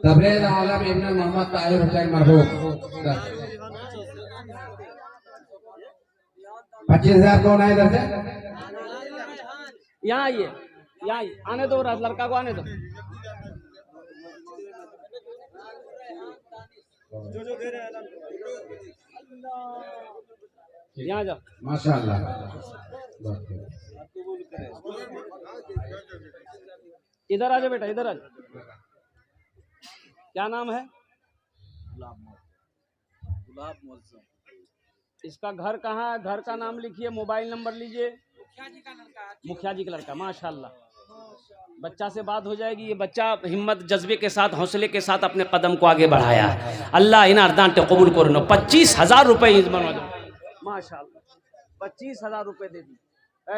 तबरेज आलम इब्न मोहम्मद ताहिर हुसैन मरहूम 25,000 कौन है इधर से? यहाँ आइए, यहाँ आइए, आने दो, लड़का को आने दो। जो दे रहे हैं यहाँ जाओ। माशाअल्लाह। इधर आ जाओ बेटा, इधर आ जाओ। क्या नाम है? इसका घर कहाँ है? घर का नाम लिखिए, मोबाइल नंबर लीजिए। मुखिया जी का लड़का, माशाल्लाह। बच्चा से बात हो जाएगी। ये बच्चा हिम्मत जज्बे के साथ, हौसले के साथ अपने कदम को आगे बढ़ाया है। अल्लाह इन अर्दान ते कबूल करो। 25,000 रुपये माशाल्लाह, 25,000 रुपये दे दी।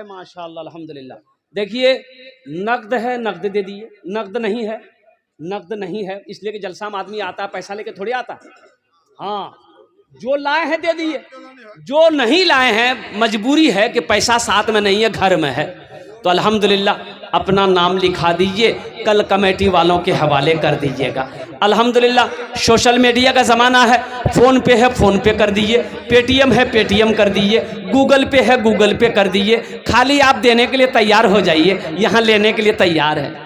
माशाल्लाह, अल्हम्दुलिल्लाह। देखिए, नकद है, नकद दे दिए। नकद नहीं है, नकद नहीं है, इसलिए कि जलसा में आदमी आता है पैसा लेके थोड़ी आता। हाँ, जो लाए हैं दे दिए, जो नहीं लाए हैं मजबूरी है कि पैसा साथ में नहीं है, घर में है, तो अल्हम्दुलिल्लाह अपना नाम लिखा दीजिए, कल कमेटी वालों के हवाले कर दीजिएगा। अल्हम्दुलिल्लाह सोशल मीडिया का ज़माना है, फ़ोन पे है फ़ोन पे कर दीजिए, पेटीएम है पेटीएम कर दीजिए, गूगल पे है गूगल पे कर दीजिए। खाली आप देने के लिए तैयार हो जाइए, यहाँ लेने के लिए तैयार है।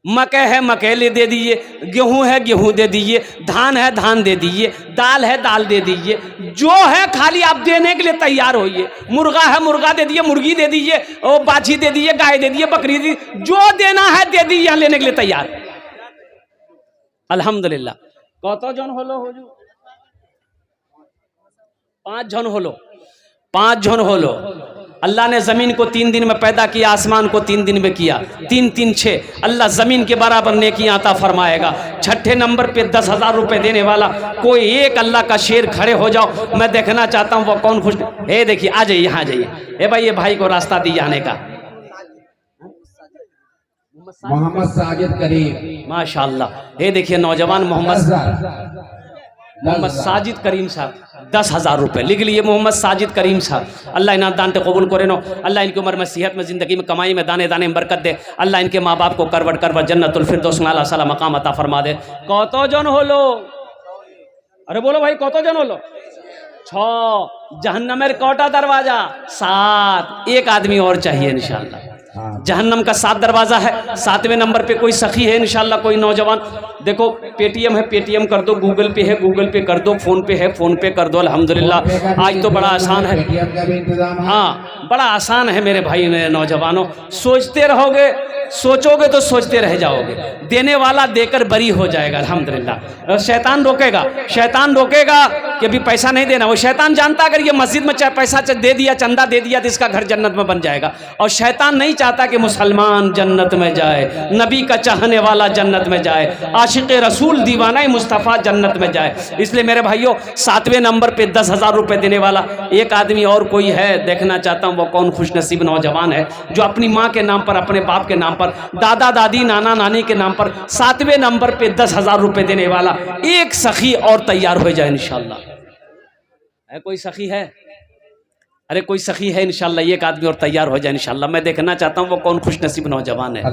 मकई है मकई दे दीजिए, गेहूं है गेहूं दे दीजिए, धान है धान दे दीजिए, दाल है दाल दे दीजिए, जो है खाली आप देने के लिए तैयार होइए। मुर्गा है मुर्गा दे दीजिए, मुर्गी दे दीजिए, और बाछी दे दीजिए, गाय दे दीजिए, बकरी दे, जो देना है दे दीजिए, यहाँ लेने के लिए तैयार। अल्हम्दुलिल्लाह। कत जन हलो हुजूर? 5 जन हलो, 5 जन हलो। अल्लाह ने ज़मीन को 3 दिन में पैदा किया, आसमान को 3 दिन में किया। 3 3 6 अल्लाह ज़मीन के बराबर नेकियां अता फरमाएगा। छठे नंबर पे 10,000 रुपये देने वाला कोई एक अल्लाह का शेर खड़े हो जाओ, मैं देखना चाहता हूँ वो कौन खुश। हे देखिए, आ जाइए, यहाँ आ जाइए। ए भाई, ये भाई को रास्ता दी जाने का। मोहम्मद साजिद करीम, माशाअल्लाह। ये देखिए नौजवान मोहम्मद साजिद करीम साहब, 10,000 रुपये लिख लिए। मोहम्मद साजिद करीम साहब, अल्लाह इन्हें दान ते कबूल करे नो। अल्लाह इनकी उम्र में, सेहत में, ज़िंदगी में, कमाई में, दाने दाने में बरकत दे। अल्लाह इनके माँ बाप को करवट करवट जन्नतुल फिरदौस में आला साला मकाम अता फरमा दे। कतो जन होलो? अरे बोलो भाई, कतो जन होलो? 6। जहन्नमेर कोटा दरवाजा 7। एक आदमी और चाहिए इंशाअल्लाह। जहन्नम का 7 दरवाजा है। 7वें नंबर पे कोई सखी है इंशाअल्लाह, कोई नौजवान। देखो, पेटीएम है पेटीएम कर दो, गूगल पे है गूगल पे कर दो, फोन पे है फोन पे कर दो। अल्हम्दुलिल्लाह आज तो बड़ा आसान है। हाँ, बड़ा आसान है मेरे भाई, मेरे नौजवानों। सोचते रहोगे, सोचोगे तो सोचते रह जाओगे। देने वाला देकर बरी हो जाएगा अल्हम्दुलिल्लाह। शैतान रोकेगा, शैतान रोकेगा कि अभी पैसा नहीं देना। वो शैतान जानता अगर ये मस्जिद में पैसा दे दिया, चंदा दे दिया, तो इसका घर जन्नत में बन जाएगा। और शैतान नहीं चाहता कि मुसलमान जन्नत में जाए, नबी का चाहने वाला जन्नत में जाए, आशिक रसूल दीवाना मुस्तफ़ा जन्नत में जाए। इसलिए मेरे भाइयों, 7वें नंबर पे 10,000 रुपये देने वाला एक आदमी और कोई है, देखना चाहता हूँ वो कौन खुशनसीब नौजवान है जो अपनी माँ के नाम पर, अपने बाप के नाम पर, दादा दादी नाना नानी के नाम पर 7वें नंबर पे 10,000 रुपये देने वाला एक सखी और तैयार हो जाए इंशाअल्लाह। है कोई सखी है? अरे कोई सखी है इंशाअल्लाह, एक आदमी और तैयार हो जाए इंशाअल्लाह। मैं देखना चाहता हूँ वो कौन खुशनसीब नौजवान है।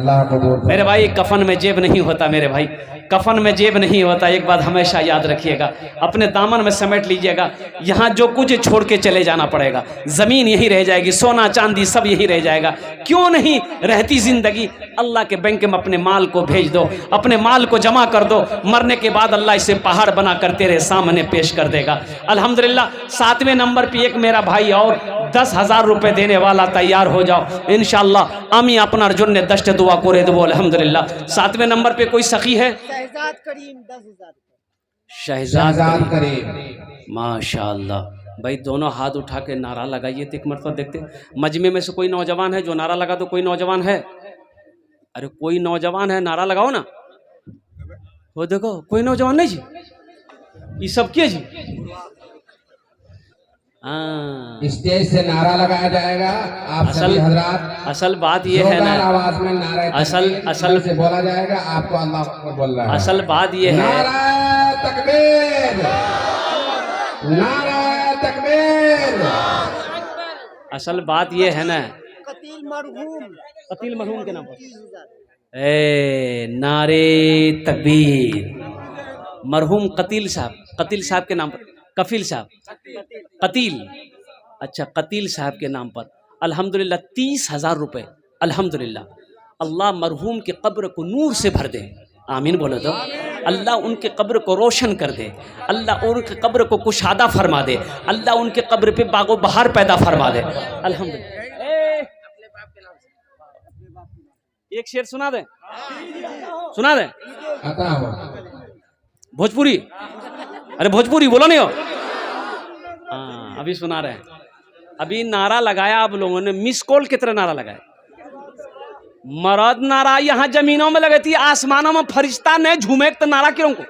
मेरे भाई, कफन में जेब नहीं होता मेरे भाई, कफन में जेब नहीं होता। एक बात हमेशा याद रखिएगा, अपने दामन में समेट लीजिएगा। यहाँ जो कुछ छोड़ के चले जाना पड़ेगा, ज़मीन यही रह जाएगी, सोना चांदी सब यही रह जाएगा। क्यों नहीं रहती ज़िंदगी? अल्लाह के बैंक में अपने माल को भेज दो, अपने माल को जमा कर दो। मरने के बाद अल्लाह इसे पहाड़ बना कर तेरे सामने पेश कर देगा। अल्हम्दुलिल्लाह 7वें नंबर पे एक मेरा भाई और 10,000 रुपये देने वाला तैयार हो जाओ इंशाअल्लाह। आमी अपना अर्जुन ने दश्त दुआ करे दो अल्हम्दुलिल्लाह। 7वें नंबर पे कोई सखी है? शहजाद करीम 10,000। शहजाद करीम, माशाअल्लाह। भाई दोनों हाथ उठा के नारा लगाइए, तो एक मरतबा देखते मजमे में से कोई नौजवान है जो नारा लगा दो। कोई नौजवान है? अरे कोई नौजवान है, नारा लगाओ ना। वो देखो, कोई नौजवान नहीं जी, ये सब किए जी। स्टेज से नारा लगाया जाएगा। आप सभी हजरात, असल बात ये है ना, आवाज में नारा असल से बोला जाएगा। आपको अल्लाह अकबर बोल रहा है। असल बात ये है, नारा तकबीर, नारा तकबीर। असल बात ये है ना, कतील मरहूम के नाम पर 30,000। नारे तकबीर। मरहूम कतील साहब के नाम पर, कफील साहब, कतील, अच्छा कतील साहब के नाम पर अल्हम्दुलिल्लाह 30,000 रुपये। अल्हम्दुलिल्लाह, अल्लाह मरहूम के कब्र को नूर से भर दे। आमीन बोलो तो। अल्लाह उनके कब्र को रोशन कर दे, अल्लाह उनके कब्र को कुशादा फरमा दे, अल्लाह उनके कब्र पे बागो बहार पैदा फरमा दे। अल्हम्दुलिल्लाह। एक शेर सुना दे, सुना दे आता हो भोजपुरी। अरे भोजपुरी बोलो नहीं हो। हाँ अभी सुना रहे हैं। अभी नारा लगाया आप लोगों ने, मिस कॉल की तरह नारा लगाया। मरद नारा यहाँ जमीनों में लगती है, आसमानों में फरिश्ता ने झूमे तो नारा क्यों को।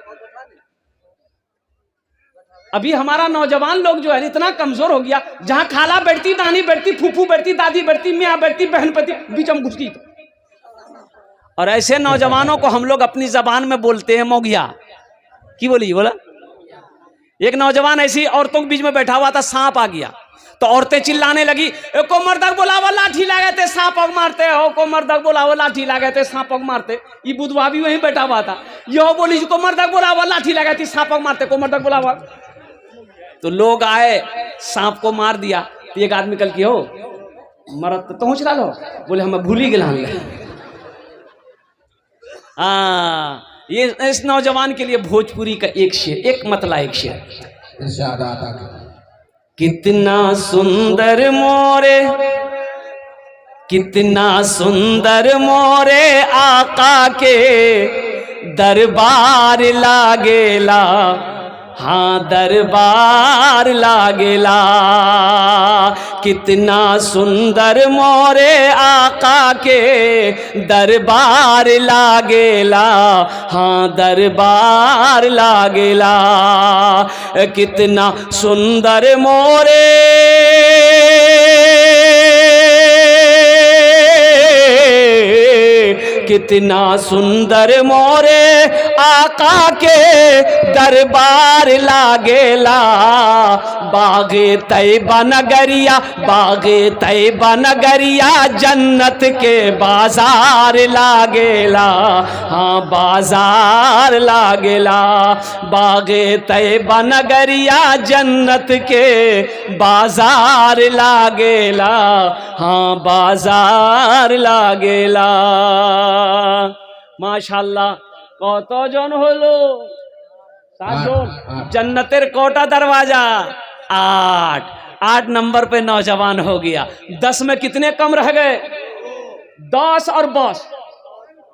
अभी हमारा नौजवान लोग जो है इतना कमजोर हो गया, जहां खाला बैठती, नानी बैठती, फूफू बैठती, दादी बैठती, मियाँ बैठती, बहन बैठती, बीच में घुसती। और ऐसे नौजवानों को हम लोग अपनी जबान में बोलते हैं मोगिया। की बोली बोला। एक नौजवान ऐसी औरतों के बीच में बैठा हुआ था, सांप आ गया तो औरतें चिल्लाने लगी, को मर्दक बोलावा लाठी लगे थे सांप मारते हो, को मर्दक बोलावा लाठी लगे थे सांप मारते। ये बुधवा भी वहीं बैठा हुआ था, यो बोली को मर्दक बोलावा लाठी लगे थी सांप मारते, को मर्दक बोलावा। तो लोग आए, सांप को मार दिया। तो एक आदमी कल की हो मरद तो पहुंच रहा, बोले हमें भूल ही गया। ये इस नौजवान के लिए भोजपुरी का एक शेर, एक मतला एक शेर। इरशाद आता है। कितना सुंदर मोरे, कितना सुंदर मोरे आका के दरबार लागेला, हाँ दरबार लागेला। कितना सुंदर मोरे आका के दरबार लागेला, हाँ दरबार लागेला। कितना सुंदर मोरे कितना सुंदर मोरे आका के दरबार लागेला। बागे तैबा नगरिया, बागे तैबा नगरिया जन्नत के बाजार लागेला, हाँ बाजार लागेला। बागे तैबा नगरिया जन्नत के बाजार लागेला, हाँ बाजार लागेला। माशाल्लाह কত জন হলো? 7 জন। जन्नतेर कोटा दरवाजा 8 नंबर पे नौजवान हो गया। 10 में कितने कम रह गए? 10 और 10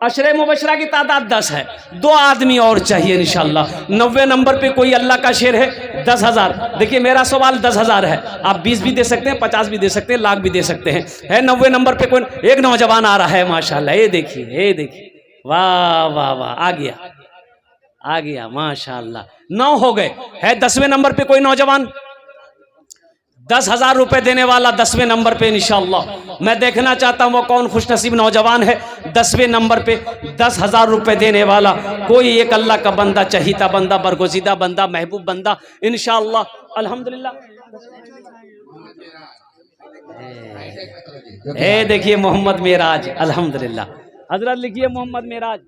अशरे मुबशरा की तादाद 10 है। 2 आदमी और चाहिए इंशाल्लाह। 90 नंबर पे कोई अल्लाह का शेर है 10,000। देखिए मेरा सवाल 10,000 है, आप 20 भी दे सकते हैं, 50 भी दे सकते हैं, लाख भी दे सकते हैं। है 90 नंबर पे कोई एक नौजवान आ रहा है माशाल्लाह। ये देखिए, ये देखिए, वाह वाह वाह, आ गया आ गया माशाल्लाह। 9 हो गए। है 10वें नंबर पे कोई नौजवान? 10,000 रुपए देने वाला 10वें नंबर पे इंशाल्लाह। मैं देखना चाहता हूं वो कौन खुशनसीब नौजवान है 10वें नंबर पे 10,000 रुपए देने वाला। कोई एक अल्लाह का बंदा, चहीता बंदा, बरगुज़ीदा बंदा, महबूब बंदा इंशाल्लाह। अल्हम्दुलिल्लाह। देखिए मोहम्मद मेराज, अल्हम्दुलिल्लाह। हजरत लिखिए मोहम्मद मेराज।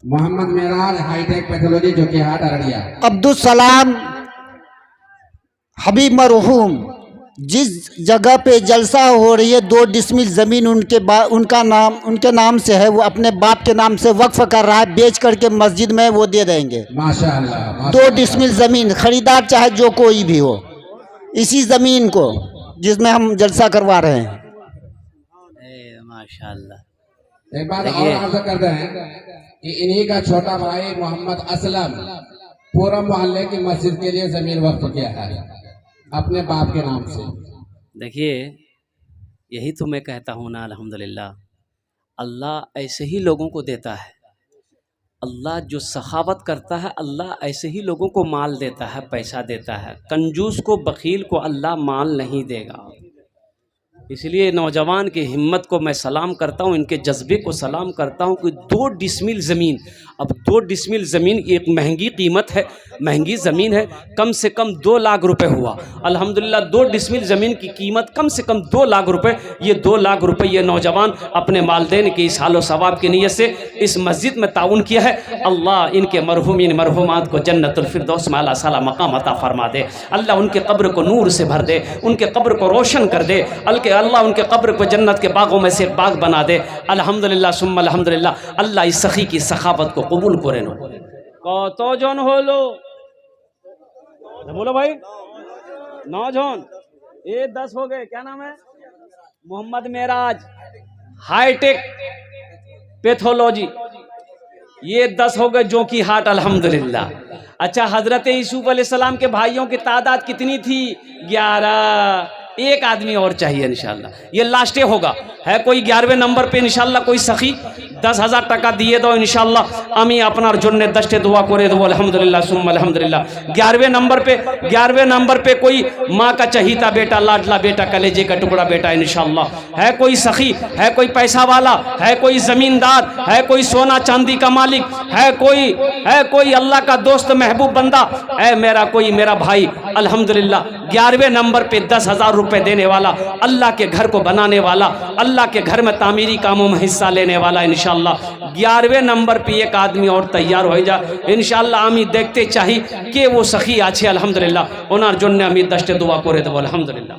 मोहम्मद मेराज हाईटेक पैथोलॉजी जो कि हाट अररिया। अब्दुल सलाम हबीब मरहूम, जिस जगह पे जलसा हो रही है 2 डिसमिल ज़मीन उनके नाम से है, वो अपने बाप के नाम से वक्फ कर रहा है, बेच करके मस्जिद में वो दे देंगे। माशाअल्लाह। 2 डिसमिल ज़मीन, खरीदार चाहे जो कोई भी हो, इसी ज़मीन को जिसमें हम जलसा करवा रहे हैं। माशाअल्लाह। एक बात और अर्ज करते हैं कि इन्हीं का छोटा भाई मोहम्मद असलम पूरा मोहल्ले की मस्जिद के लिए जमीन वक्फ किया है अपने बाप के नाम से। देखिए यही तो मैं कहता हूँ ना, अल्हम्दुलिल्लाह अल्लाह ऐसे ही लोगों को देता है। अल्लाह जो सखावत करता है अल्लाह ऐसे ही लोगों को माल देता है, पैसा देता है। कंजूस को, बखील को अल्लाह माल नहीं देगा। इसलिए नौजवान की हिम्मत को मैं सलाम करता हूँ, इनके जज्बे को सलाम करता हूँ कि 2 डिसमिल ज़मीन, अब 2 डिसमिल ज़मीन एक महंगी कीमत है, महंगी ज़मीन है। कम से कम 2 लाख रुपए हुआ। अल्हम्दुलिल्लाह 2 डिसमिल ज़मीन की कीमत कम से कम 2 लाख रुपए। ये 2 लाख रुपए ये नौजवान अपने वालिदैन की इस हालो सवाब की नीयत से इस मस्जिद में ताउन किया है। अल्लाह इनके मरहूमीन मरहूमात को जन्नतुल फिरदौस में आला साला मकाम अता फरमा दे। अल्लाह उनके कब्र को नूर से भर दे, उनके कब्र को रोशन कर दे। अल्लाह उनके कब्र को जन्नत के बागों में से एक बाग बना दे। अल्हम्दुलिल्लाह सुम्मा अल्हम्दुलिल्लाह। अल्लाह इस सखी की सखावत को कबूल करे नो। কতজন হলো बोलो भाई 9 जन, ये 10 हो गए। क्या नाम है? मोहम्मद मेराज, हाईटेक पैथोलॉजी, ये 10 हो गए जो कि हार्ट, अल्हम्दुलिल्लाह। अच्छा, हजरत यूसुफ अलैहिस्सलाम के भाइयों की तादाद कितनी थी? 11। एक आदमी और चाहिए इंशाल्लाह, ये लास्टे होगा। है कोई 11वें नंबर पे इंशाल्लाह कोई सखी 10,000 টাকা দিয়ে দাও इंशाल्लाह, আমি আপনার জন্য 10टे दुआ করে দেবো अल्हम्दुलिल्लाह सुम्मा अल्हम्दुलिल्लाह। 11वें नंबर पे कोई माँ का चहीता बेटा, लाडला बेटा, कलेजे का टुकड़ा बेटा इंशाल्लाह। है कोई सखी, है कोई पैसा वाला, है कोई जमींदार, है कोई सोना चांदी का मालिक, है कोई अल्लाह का दोस्त महबूब बंदा, है मेरा भाई अल्हम्दुलिल्लाह 11वें नंबर पे 10,000 रुपए देने वाला, अल्लाह के घर को बनाने वाला, अल्लाह के घर में तामीरी कामों में हिस्सा लेने वाला इंशाल्लाह। 11वें नंबर पे एक आदमी और तैयार हो जा इंशाल्लाह। আমি দেখতে চাই কে ও সখী আছে আলহামদুলিল্লাহ, ওনার জন্য আমি 10टे দোয়া করে দেব আলহামদুলিল্লাহ।